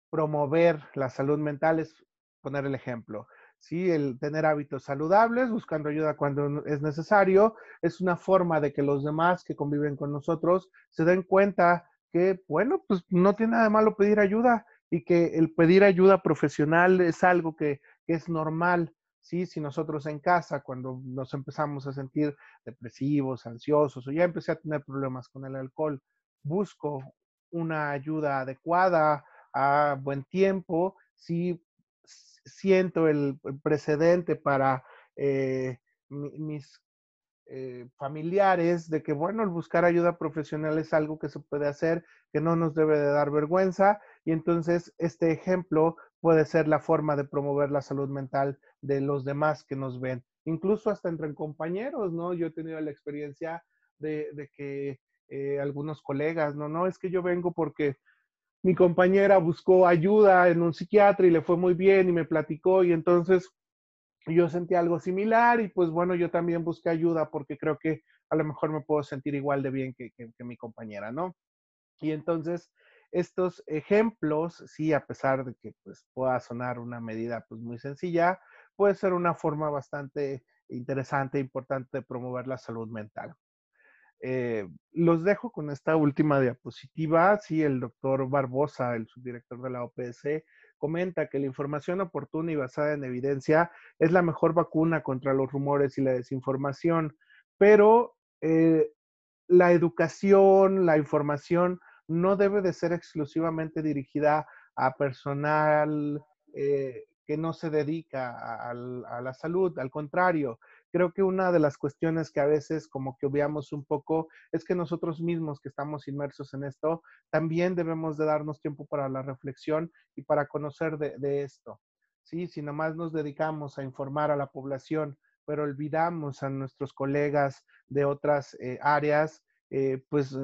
promover la salud mental es poner el ejemplo. Sí, el tener hábitos saludables, buscando ayuda cuando es necesario, es una forma de que los demás que conviven con nosotros se den cuenta que, bueno, pues no tiene nada de malo pedir ayuda y que el pedir ayuda profesional es algo que es normal. Sí, si nosotros en casa, cuando nos empezamos a sentir depresivos, ansiosos o ya empecé a tener problemas con el alcohol, busco una ayuda adecuada a buen tiempo, sí siento el precedente para mis familiares de que, bueno, el buscar ayuda profesional es algo que se puede hacer, que no nos debe de dar vergüenza, y entonces este ejemplo puede ser la forma de promover la salud mental de los demás que nos ven, incluso hasta entre compañeros, ¿no? Yo he tenido la experiencia de que algunos colegas, no, es que yo vengo porque mi compañera buscó ayuda en un psiquiatra y le fue muy bien y me platicó y entonces yo sentí algo similar y pues bueno, yo también busqué ayuda porque creo que a lo mejor me puedo sentir igual de bien que mi compañera, ¿no? Y entonces estos ejemplos, sí, a pesar de que pues pueda sonar una medida pues muy sencilla, puede ser una forma bastante interesante e importante de promover la salud mental. Los dejo con esta última diapositiva. Sí, el doctor Barbosa, el subdirector de la OPS, comenta que la información oportuna y basada en evidencia es la mejor vacuna contra los rumores y la desinformación, pero la educación, la información no debe de ser exclusivamente dirigida a personal que no se dedica a la salud. Al contrario, creo que una de las cuestiones que a veces como que obviamos un poco es que nosotros mismos que estamos inmersos en esto, también debemos de darnos tiempo para la reflexión y para conocer de esto. ¿Sí? Si nomás nos dedicamos a informar a la población, pero olvidamos a nuestros colegas de otras áreas, pues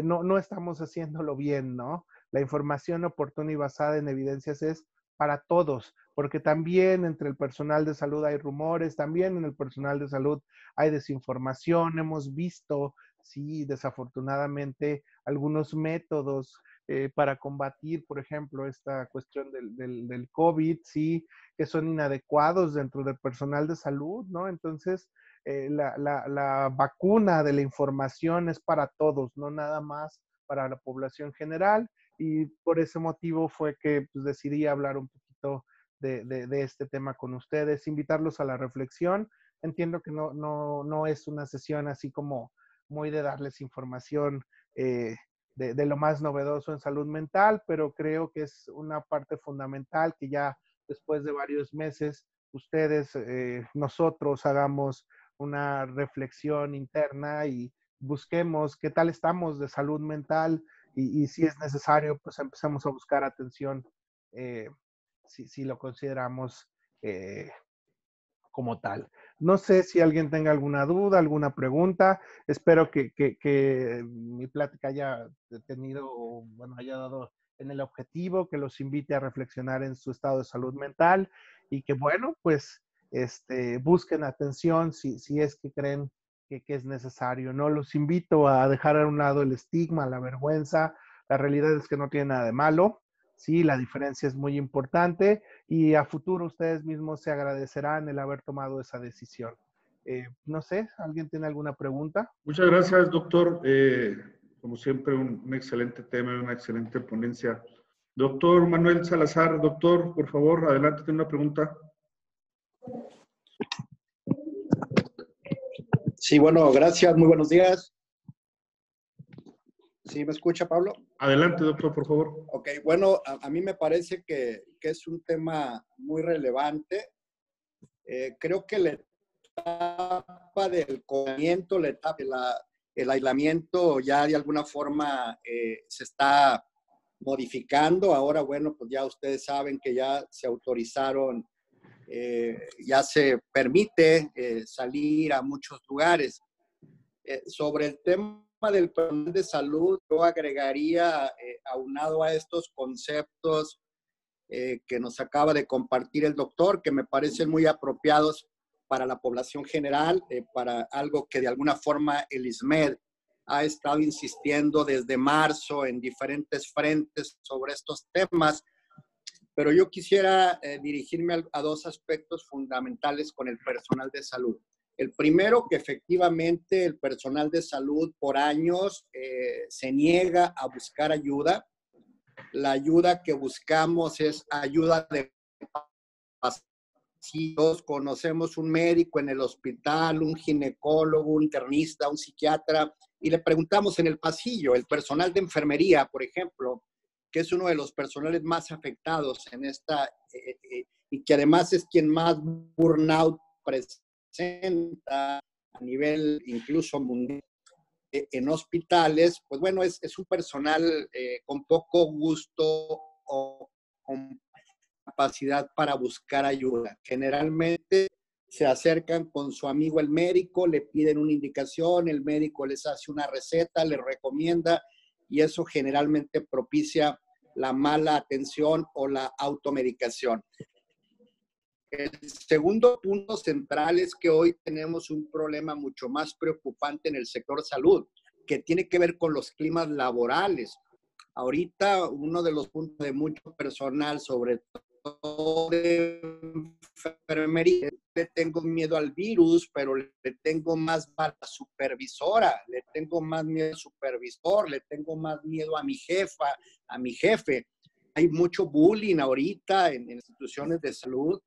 no estamos haciéndolo bien, ¿no? La información oportuna y basada en evidencias es para todos, porque también entre el personal de salud hay rumores, también en el personal de salud hay desinformación, hemos visto, sí, desafortunadamente, algunos métodos para combatir, por ejemplo, esta cuestión del COVID, sí, que son inadecuados dentro del personal de salud, ¿no? Entonces, la vacuna de la información es para todos, no nada más para la población general, y por ese motivo fue que pues, decidí hablar un poquito de este tema con ustedes, invitarlos a la reflexión. Entiendo que no es una sesión así como muy de darles información de lo más novedoso en salud mental, pero creo que es una parte fundamental que ya después de varios meses ustedes, nosotros hagamos una reflexión interna y busquemos qué tal estamos de salud mental y si es necesario, pues empecemos a buscar atención si lo consideramos eh, como tal. No sé si alguien tenga alguna duda, alguna pregunta. Espero que mi plática haya tenido, bueno, haya dado en el objetivo, que los invite a reflexionar en su estado de salud mental y que, bueno, pues busquen atención si es que creen que es necesario. No los invito a dejar a un lado el estigma, la vergüenza. La realidad es que no tiene nada de malo. Sí, la diferencia es muy importante y a futuro ustedes mismos se agradecerán el haber tomado esa decisión. No sé, ¿alguien tiene alguna pregunta? Muchas gracias, doctor. Como siempre, un excelente tema y una excelente ponencia. Doctor Manuel Salazar, doctor, por favor, adelante, tiene una pregunta. Sí, bueno, gracias, muy buenos días. ¿Sí me escucha, Pablo? Adelante, doctor, por favor. Ok, bueno, a mí me parece que es un tema muy relevante. Creo que la etapa del confinamiento, la etapa el aislamiento ya de alguna forma se está modificando. Ahora, bueno, pues ya ustedes saben que ya se autorizaron, ya se permite salir a muchos lugares. Sobre el tema del personal de salud, yo agregaría, aunado a estos conceptos que nos acaba de compartir el doctor, que me parecen muy apropiados para la población general, para algo que de alguna forma el ISMED ha estado insistiendo desde marzo en diferentes frentes sobre estos temas, pero yo quisiera dirigirme a dos aspectos fundamentales con el personal de salud. El primero, que efectivamente el personal de salud por años se niega a buscar ayuda. La ayuda que buscamos es ayuda de pacientes. Conocemos un médico en el hospital, un ginecólogo, un internista, un psiquiatra, y le preguntamos en el pasillo, el personal de enfermería, por ejemplo, que es uno de los personales más afectados en esta, y que además es quien más burnout presenta a nivel incluso mundial en hospitales, pues bueno, es un personal con poco gusto o con capacidad para buscar ayuda. Generalmente se acercan con su amigo el médico, le piden una indicación, el médico les hace una receta, les recomienda, y eso generalmente propicia la mala atención o la automedicación. El segundo punto central es que hoy tenemos un problema mucho más preocupante en el sector salud, que tiene que ver con los climas laborales. Ahorita uno de los puntos de mucho personal, sobre todo de enfermería, le tengo miedo al virus, pero le tengo más a la supervisora, le tengo más miedo al supervisor, le tengo más miedo a mi jefa, a mi jefe. Hay mucho bullying ahorita en instituciones de salud.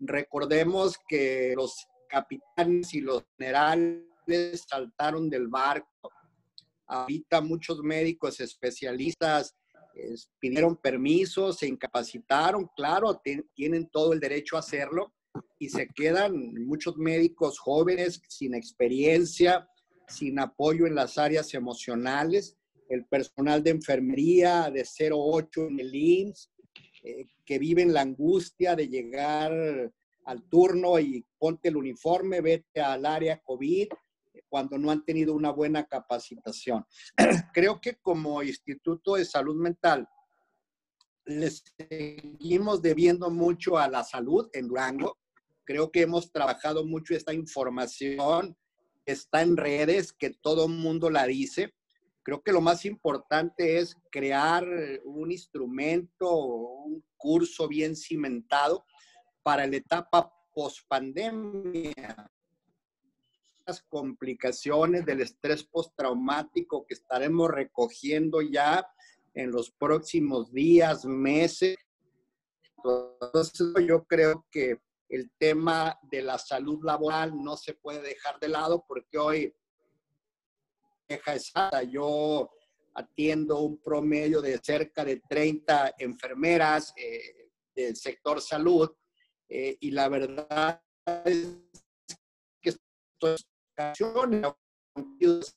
Recordemos que los capitanes y los generales saltaron del barco. Ahorita muchos médicos especialistas pidieron permisos, se incapacitaron, claro, tienen todo el derecho a hacerlo, y se quedan muchos médicos jóvenes sin experiencia, sin apoyo en las áreas emocionales. El personal de enfermería de 08 en el IMSS, que viven la angustia de llegar al turno y ponte el uniforme, vete al área COVID, cuando no han tenido una buena capacitación. Creo que como Instituto de Salud Mental les seguimos debiendo mucho a la salud en Durango. Creo que hemos trabajado mucho esta información, está en redes, que todo el mundo la dice, Creo que lo más importante es crear un instrumento, un curso bien cimentado para la etapa post-pandemia. Las complicaciones del estrés postraumático que estaremos recogiendo ya en los próximos días, meses. Entonces, yo creo que el tema de la salud laboral no se puede dejar de lado porque hoy yo atiendo un promedio de cerca de 30 enfermeras del sector salud y la verdad es que estas canciones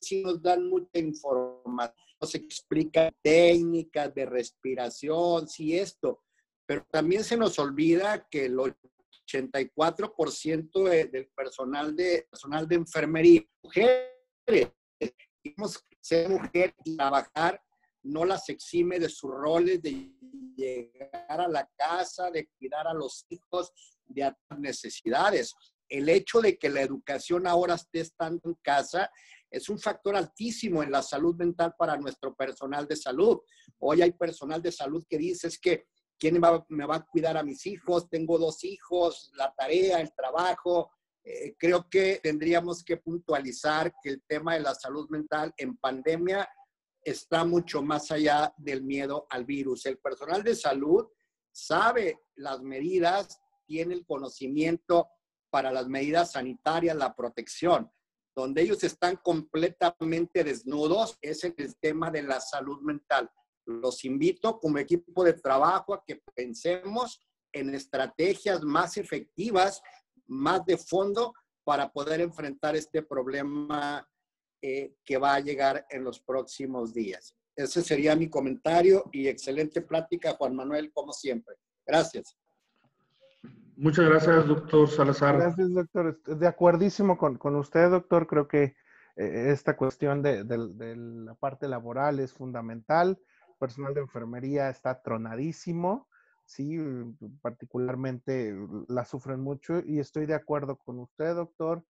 sí nos dan mucha información, nos explican técnicas de respiración, sí esto, pero también se nos olvida que el 84% del personal de enfermería, mujeres, ser mujer y trabajar no las exime de sus roles de llegar a la casa, de cuidar a los hijos, de atender necesidades. El hecho de que la educación ahora esté estando en casa es un factor altísimo en la salud mental para nuestro personal de salud. Hoy hay personal de salud que dice es que ¿quién me va a cuidar a mis hijos? Tengo 2 hijos, la tarea, el trabajo. Creo que tendríamos que puntualizar que el tema de la salud mental en pandemia está mucho más allá del miedo al virus. El personal de salud sabe las medidas, tiene el conocimiento para las medidas sanitarias, la protección. Donde ellos están completamente desnudos es en el tema de la salud mental. Los invito como equipo de trabajo a que pensemos en estrategias más efectivas, más de fondo para poder enfrentar este problema que va a llegar en los próximos días. Ese sería mi comentario y excelente plática, Juan Manuel, como siempre. Gracias. Muchas gracias, doctor Salazar. Gracias, doctor. De acuerdísimo con usted, doctor. Creo que esta cuestión de la parte laboral es fundamental. El personal de enfermería está tronadísimo, sí, particularmente la sufren mucho y estoy de acuerdo con usted, doctor.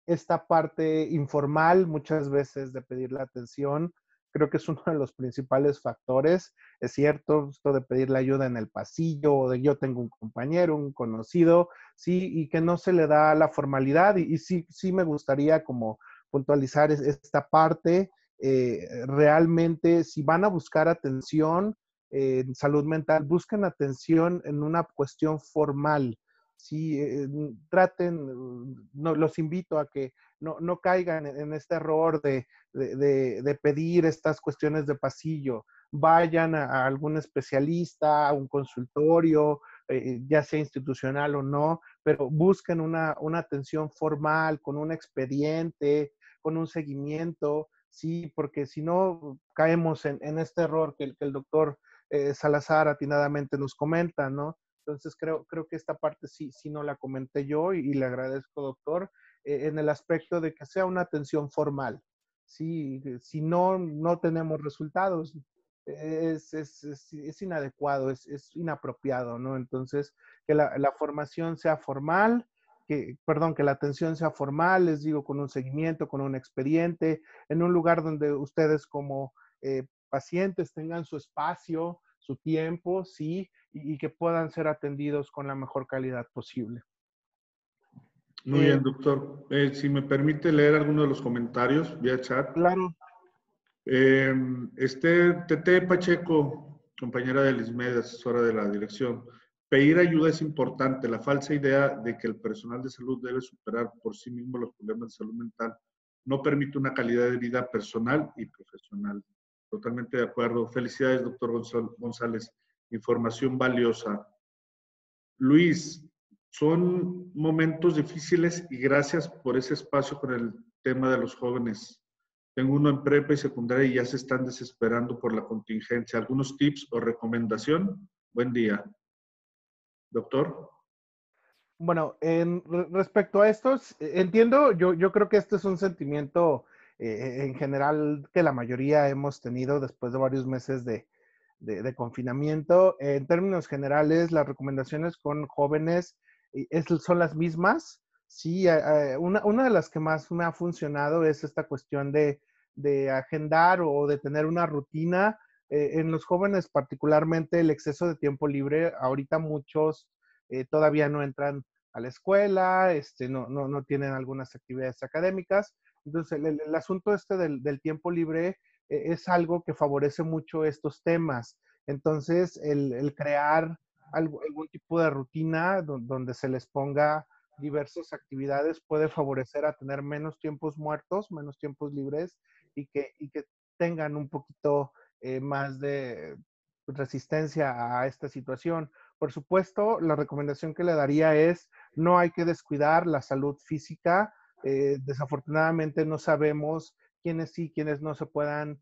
Esta parte informal muchas veces de pedir la atención, creo que es uno de los principales factores. Es cierto, esto de pedir la ayuda en el pasillo, o de yo tengo un compañero, un conocido, sí, y que no se le da la formalidad. Y sí me gustaría como puntualizar esta parte. Realmente, si van a buscar atención en salud mental, busquen atención en una cuestión formal. Sí, traten, los invito a que no caigan en este error de pedir estas cuestiones de pasillo. Vayan a algún especialista, a un consultorio, ya sea institucional o no, pero busquen una atención formal, con un expediente, con un seguimiento, sí, porque si no caemos en este error que el doctor Salazar atinadamente nos comenta, ¿no? Entonces creo que esta parte sí no la comenté yo y le agradezco, doctor, en el aspecto de que sea una atención formal. Sí, si no tenemos resultados, es inadecuado, es inapropiado, ¿no? Entonces, que la formación sea formal, que la atención sea formal, les digo, con un seguimiento, con un expediente, en un lugar donde ustedes como pacientes tengan su espacio, su tiempo, sí, y que puedan ser atendidos con la mejor calidad posible. Muy bien, doctor. Si me permite leer algunos de los comentarios vía chat. Claro. Tete Pacheco, compañera de Lismed, asesora de la dirección. Pedir ayuda es importante. La falsa idea de que el personal de salud debe superar por sí mismo los problemas de salud mental no permite una calidad de vida personal y profesional. Totalmente de acuerdo. Felicidades, doctor González. Información valiosa. Luis, son momentos difíciles y gracias por ese espacio con el tema de los jóvenes. Tengo uno en prepa y secundaria y ya se están desesperando por la contingencia. ¿Algunos tips o recomendación? Buen día. Doctor. Bueno, respecto a esto, entiendo, yo creo que este es un sentimiento en general que la mayoría hemos tenido después de varios meses de confinamiento. En términos generales, las recomendaciones con jóvenes son las mismas. Sí, una de las que más me ha funcionado es esta cuestión de de agendar o de tener una rutina. En los jóvenes particularmente el exceso de tiempo libre, ahorita muchos todavía no entran a la escuela, no tienen algunas actividades académicas. Entonces, el asunto del tiempo libre es algo que favorece mucho estos temas. Entonces, el crear algún tipo de rutina donde se les ponga diversas actividades puede favorecer a tener menos tiempos muertos, menos tiempos libres y que tengan un poquito más de resistencia a esta situación. Por supuesto, la recomendación que le daría es no hay que descuidar la salud física. Desafortunadamente no sabemos quiénes sí, quiénes no se puedan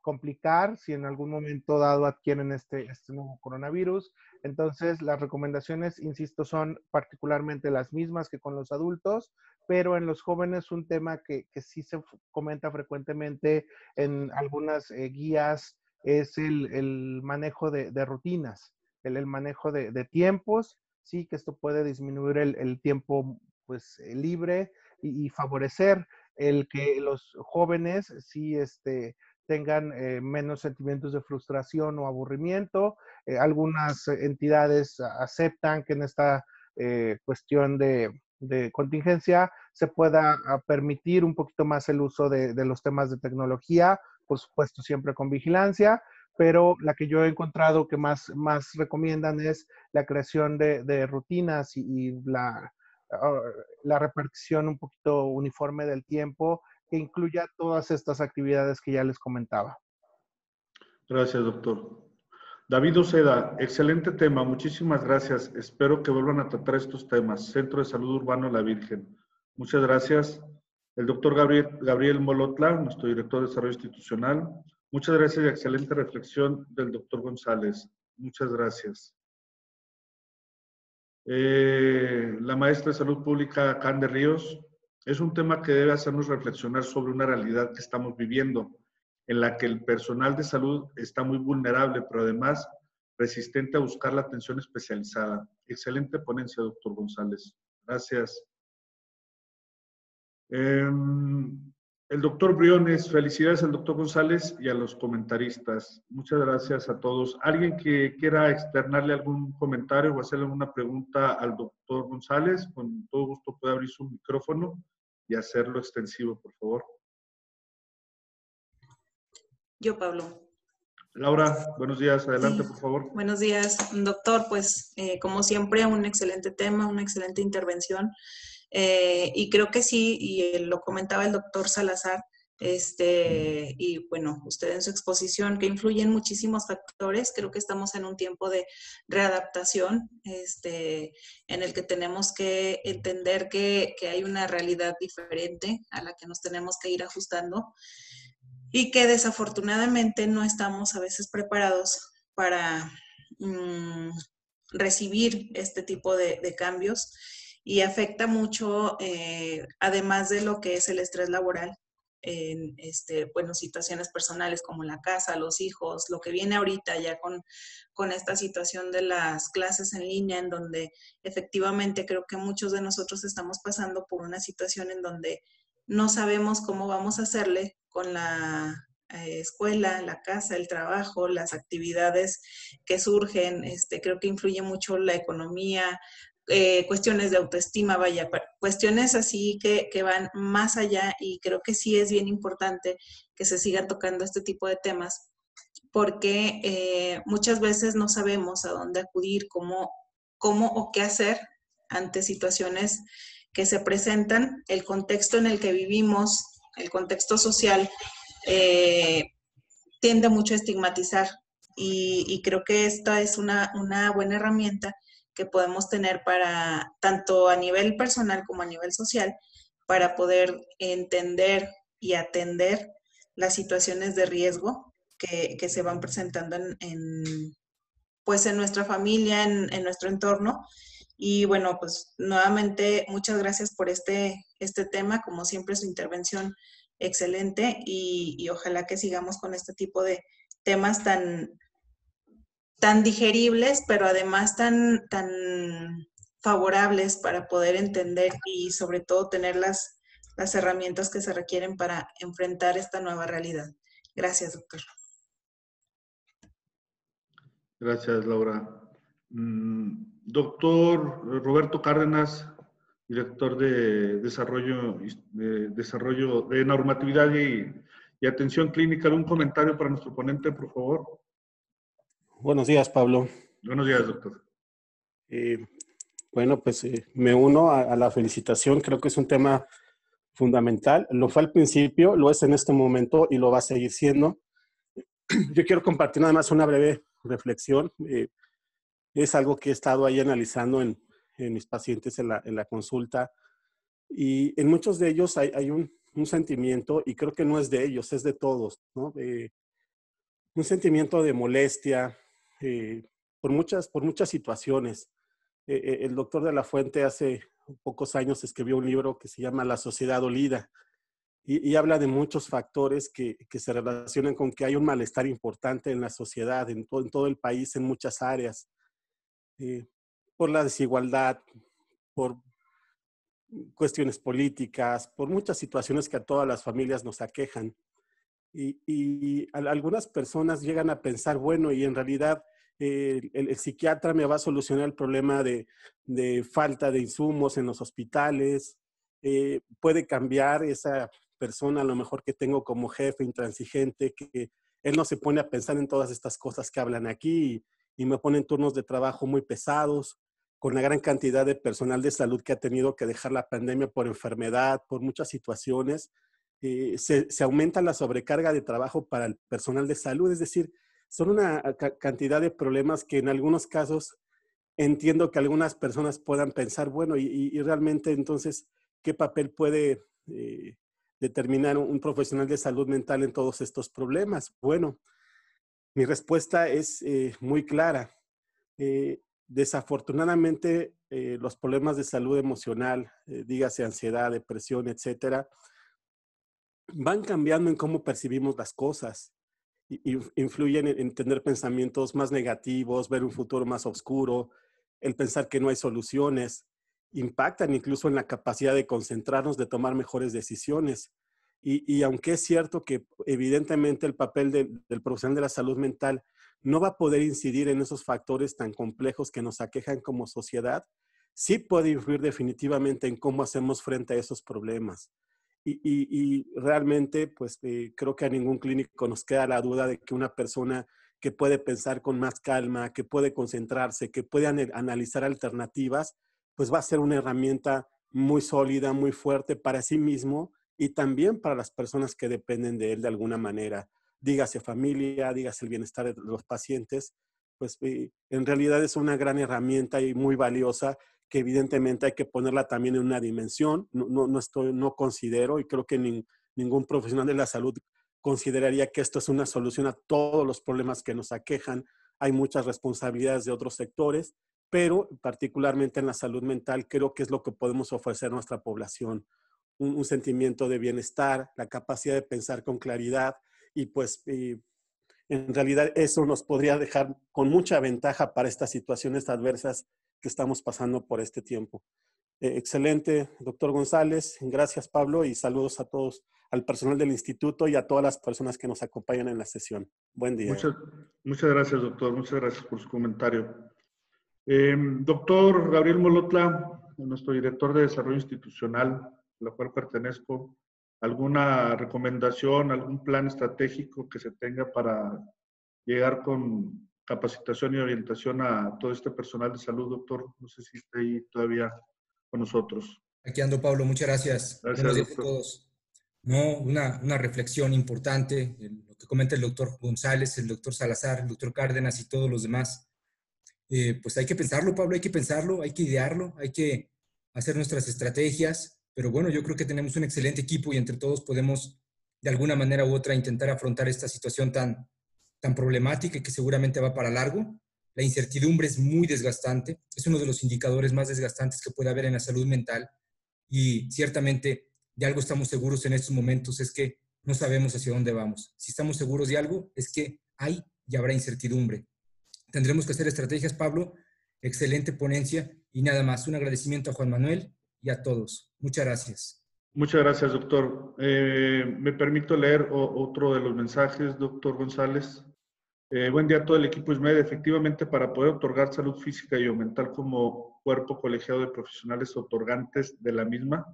complicar si en algún momento dado adquieren este nuevo coronavirus. Entonces, las recomendaciones, insisto, son particularmente las mismas que con los adultos, pero en los jóvenes un tema que sí se comenta frecuentemente en algunas guías es el manejo de rutinas, el manejo de tiempos, sí, que esto puede disminuir el tiempo pues libre y favorecer el que los jóvenes sí tengan menos sentimientos de frustración o aburrimiento. Algunas entidades aceptan que en esta cuestión de contingencia se pueda permitir un poquito más el uso de los temas de tecnología, por supuesto siempre con vigilancia, pero la que yo he encontrado que más recomiendan es la creación de rutinas y la repartición un poquito uniforme del tiempo que incluya todas estas actividades que ya les comentaba. Gracias, doctor. David Oceda, excelente tema, muchísimas gracias. Espero que vuelvan a tratar estos temas. Centro de Salud Urbano La Virgen. Muchas gracias. El doctor Gabriel Molotla, nuestro director de Desarrollo Institucional. Muchas gracias y excelente reflexión del doctor González. Muchas gracias. La maestra de Salud Pública, Cande Ríos. Es un tema que debe hacernos reflexionar sobre una realidad que estamos viviendo, en la que el personal de salud está muy vulnerable, pero además resistente a buscar la atención especializada. Excelente ponencia, doctor González. Gracias. El doctor Briones, felicidades al doctor González y a los comentaristas. Muchas gracias a todos. ¿Alguien que quiera externarle algún comentario o hacerle alguna pregunta al doctor González? Con todo gusto puede abrir su micrófono y hacerlo extensivo, por favor. Yo, Pablo. Laura, buenos días. Adelante, Sí. por favor. Buenos días, doctor. Pues, como siempre, un excelente tema, una excelente intervención. Y creo que sí, y lo comentaba el doctor Salazar, y bueno, usted en su exposición, que influyen muchísimos factores. Creo que estamos en un tiempo de readaptación, en el que tenemos que entender que hay una realidad diferente a la que nos tenemos que ir ajustando y que desafortunadamente no estamos a veces preparados para recibir este tipo de cambios, y afecta mucho, además de lo que es el estrés laboral, en bueno, situaciones personales como la casa, los hijos, lo que viene ahorita ya con esta situación de las clases en línea, en donde efectivamente creo que muchos de nosotros estamos pasando por una situación en donde no sabemos cómo vamos a hacerle con la escuela, la casa, el trabajo, las actividades que surgen. Creo que influye mucho la economía, cuestiones de autoestima, vaya, cuestiones así que van más allá, y creo que sí es bien importante que se sigan tocando este tipo de temas, porque muchas veces no sabemos a dónde acudir, cómo o qué hacer ante situaciones que se presentan. El contexto en el que vivimos, el contexto social, tiende mucho a estigmatizar, y creo que esta es una buena herramienta que podemos tener para, tanto a nivel personal como a nivel social, para poder entender y atender las situaciones de riesgo que se van presentando pues en nuestra familia, en nuestro entorno. Y bueno, pues nuevamente muchas gracias por este tema, como siempre su intervención excelente, y ojalá que sigamos con este tipo de temas tan digeribles, pero además tan favorables para poder entender y sobre todo tener las las herramientas que se requieren para enfrentar esta nueva realidad. Gracias, doctor. Gracias, Laura. Doctor Roberto Cárdenas, director de Desarrollo de Normatividad y Atención Clínica. ¿Algún comentario para nuestro ponente, por favor? Buenos días, Pablo. Buenos días, doctor. Bueno, pues me uno a la felicitación. Creo que es un tema fundamental. Lo fue al principio, lo es en este momento y lo va a seguir siendo. Yo quiero compartir nada más una breve reflexión. Es algo que he estado ahí analizando en mis pacientes en la consulta, y en muchos de ellos hay un sentimiento, y creo que no es de ellos, es de todos, ¿no? Un sentimiento de molestia por muchas situaciones. El doctor de la Fuente hace pocos años escribió un libro que se llama La Sociedad Dolida, y habla de muchos factores que se relacionan con que hay un malestar importante en la sociedad, en todo el país, en muchas áreas. Por la desigualdad, por cuestiones políticas, por muchas situaciones que a todas las familias nos aquejan. Y algunas personas llegan a pensar, bueno, y en realidad el psiquiatra me va a solucionar el problema de falta de insumos en los hospitales, puede cambiar esa persona a lo mejor que tengo como jefe intransigente, que él no se pone a pensar en todas estas cosas que hablan aquí, y me ponen turnos de trabajo muy pesados, con la gran cantidad de personal de salud que ha tenido que dejar la pandemia por enfermedad, por muchas situaciones. Se aumenta la sobrecarga de trabajo para el personal de salud, es decir, son una cantidad de problemas que en algunos casos entiendo que algunas personas puedan pensar, bueno, y realmente entonces, ¿qué papel puede determinar un profesional de salud mental en todos estos problemas? Bueno, mi respuesta es muy clara. Desafortunadamente, los problemas de salud emocional, dígase ansiedad, depresión, etcétera, van cambiando en cómo percibimos las cosas. Influyen en tener pensamientos más negativos, ver un futuro más oscuro, el pensar que no hay soluciones. Impactan incluso en la capacidad de concentrarnos, de tomar mejores decisiones. Y aunque es cierto que evidentemente el papel del profesional de la salud mental no va a poder incidir en esos factores tan complejos que nos aquejan como sociedad, sí puede influir definitivamente en cómo hacemos frente a esos problemas. Y realmente, pues creo que a ningún clínico nos queda la duda de que una persona que puede pensar con más calma, que puede concentrarse, que puede analizar alternativas, pues va a ser una herramienta muy sólida, muy fuerte para sí mismo y también para las personas que dependen de él de alguna manera. Dígase familia, dígase el bienestar de los pacientes, pues en realidad es una gran herramienta y muy valiosa, que evidentemente hay que ponerla también en una dimensión. No considero, y creo que ningún profesional de la salud consideraría que esto es una solución a todos los problemas que nos aquejan. Hay muchas responsabilidades de otros sectores, pero particularmente en la salud mental creo que es lo que podemos ofrecer a nuestra población. Un sentimiento de bienestar, la capacidad de pensar con claridad, y pues en realidad eso nos podría dejar con mucha ventaja para estas situaciones adversas que estamos pasando por este tiempo. Excelente, doctor González. Gracias, Pablo, y saludos a todos, al personal del instituto y a todas las personas que nos acompañan en la sesión. Buen día. Muchas gracias, doctor. Muchas gracias por su comentario. Doctor Gabriel Molotla, nuestro director de Desarrollo Institucional, a la cual pertenezco, ¿alguna recomendación, algún plan estratégico que se tenga para llegar con capacitación y orientación a todo este personal de salud, doctor? No sé si está ahí todavía con nosotros. Aquí ando, Pablo. Muchas gracias. Gracias, Buenos días doctor. a todos. No, una reflexión importante, lo que comenta el doctor González, el doctor Salazar, el doctor Cárdenas y todos los demás. Pues hay que pensarlo, Pablo, hay que pensarlo, hay que idearlo, hay que hacer nuestras estrategias, pero bueno, yo creo que tenemos un excelente equipo y entre todos podemos de alguna manera u otra intentar afrontar esta situación tan problemática y que seguramente va para largo. La incertidumbre es muy desgastante, es uno de los indicadores más desgastantes que puede haber en la salud mental, y ciertamente de algo estamos seguros en estos momentos, es que no sabemos hacia dónde vamos. Si estamos seguros de algo, es que hay y habrá incertidumbre. Tendremos que hacer estrategias, Pablo. Excelente ponencia y nada más. Un agradecimiento a Juan Manuel y a todos. Muchas gracias. Muchas gracias, doctor. Me permito leer otro de los mensajes, doctor González. Buen día a todo el equipo ISMED. Efectivamente, para poder otorgar salud física y mental como cuerpo colegiado de profesionales otorgantes de la misma,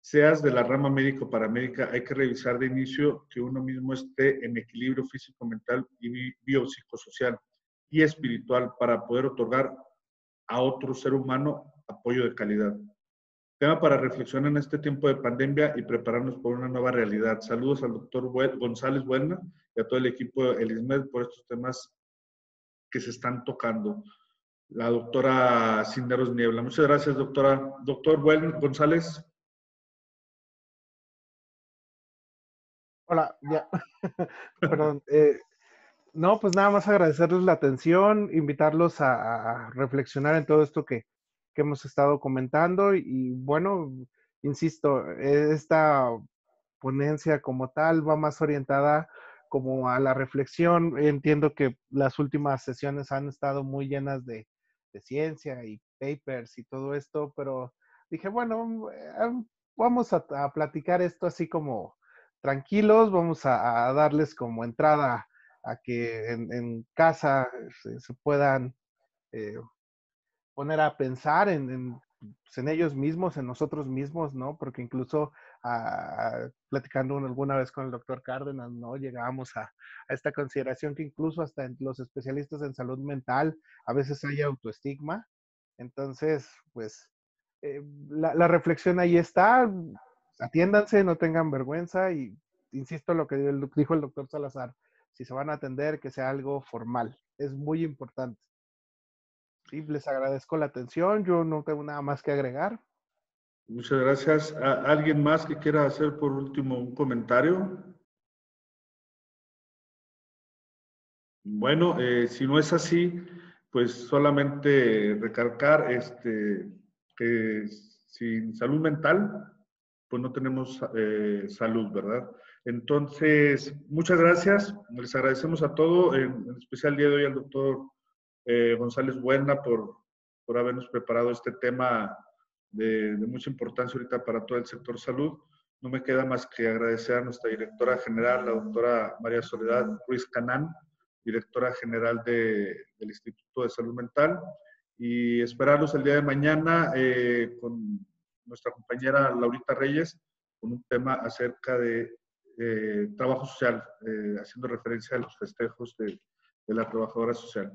seas de la rama médico-paramédica, hay que revisar de inicio que uno mismo esté en equilibrio físico-mental y biopsicosocial y espiritual para poder otorgar a otro ser humano apoyo de calidad. Tema para reflexionar en este tiempo de pandemia y prepararnos por una nueva realidad. Saludos al doctor González Buena y a todo el equipo del ISMED por estos temas que se están tocando. La doctora Cinderos Niebla. Muchas gracias, doctora. Doctor González. Hola, ya. Perdón. No, pues nada más agradecerles la atención, invitarlos a reflexionar en todo esto que hemos estado comentando y bueno, insisto, esta ponencia como tal va más orientada como a la reflexión. Entiendo que las últimas sesiones han estado muy llenas de ciencia y papers y todo esto, pero dije, bueno, vamos a platicar esto así como tranquilos, vamos a darles como entrada a que en casa se puedan eh, poner a pensar pues, en ellos mismos, en nosotros mismos, ¿no? Porque incluso platicando alguna vez con el doctor Cárdenas, ¿no? Llegábamos a esta consideración que incluso hasta en los especialistas en salud mental a veces hay autoestigma. Entonces, pues, la reflexión ahí está. Atiéndanse, no tengan vergüenza y insisto en lo que dijo el doctor Salazar, si se van a atender, que sea algo formal. Es muy importante. Sí, les agradezco la atención. Yo no tengo nada más que agregar. Muchas gracias. ¿Alguien más que quiera hacer por último un comentario? Bueno, si no es así, pues solamente recalcar que sin salud mental, pues no tenemos salud, ¿verdad? Entonces, muchas gracias. Les agradecemos a todos, en especial el día de hoy al doctor González Buena por habernos preparado este tema de mucha importancia ahorita para todo el sector salud. No me queda más que agradecer a nuestra directora general, la doctora María Soledad Ruiz Canán, directora general del Instituto de Salud Mental, y esperarlos el día de mañana con nuestra compañera Laurita Reyes con un tema acerca de trabajo social, haciendo referencia a los festejos de la trabajadora social.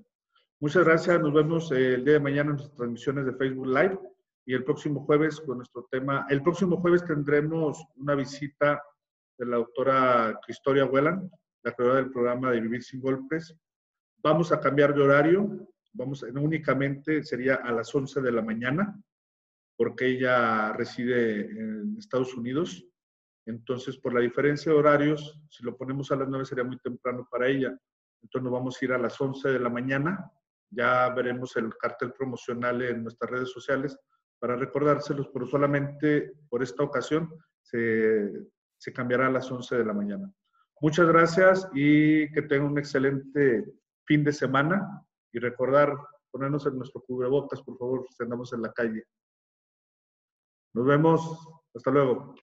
Muchas gracias, nos vemos el día de mañana en nuestras transmisiones de Facebook Live y el próximo jueves con nuestro tema. El próximo jueves tendremos una visita de la doctora Cristoria Whelan, la creadora del programa de Vivir Sin Golpes. Vamos a cambiar de horario, únicamente sería a las 11 de la mañana, porque ella reside en Estados Unidos. Entonces, por la diferencia de horarios, si lo ponemos a las 9 sería muy temprano para ella. Entonces, nos vamos a ir a las 11 de la mañana. Ya veremos el cartel promocional en nuestras redes sociales para recordárselos, pero solamente por esta ocasión se cambiará a las 11 de la mañana. Muchas gracias y que tengan un excelente fin de semana. Y recordar ponernos en nuestro cubrebocas, por favor, si andamos en la calle. Nos vemos. Hasta luego.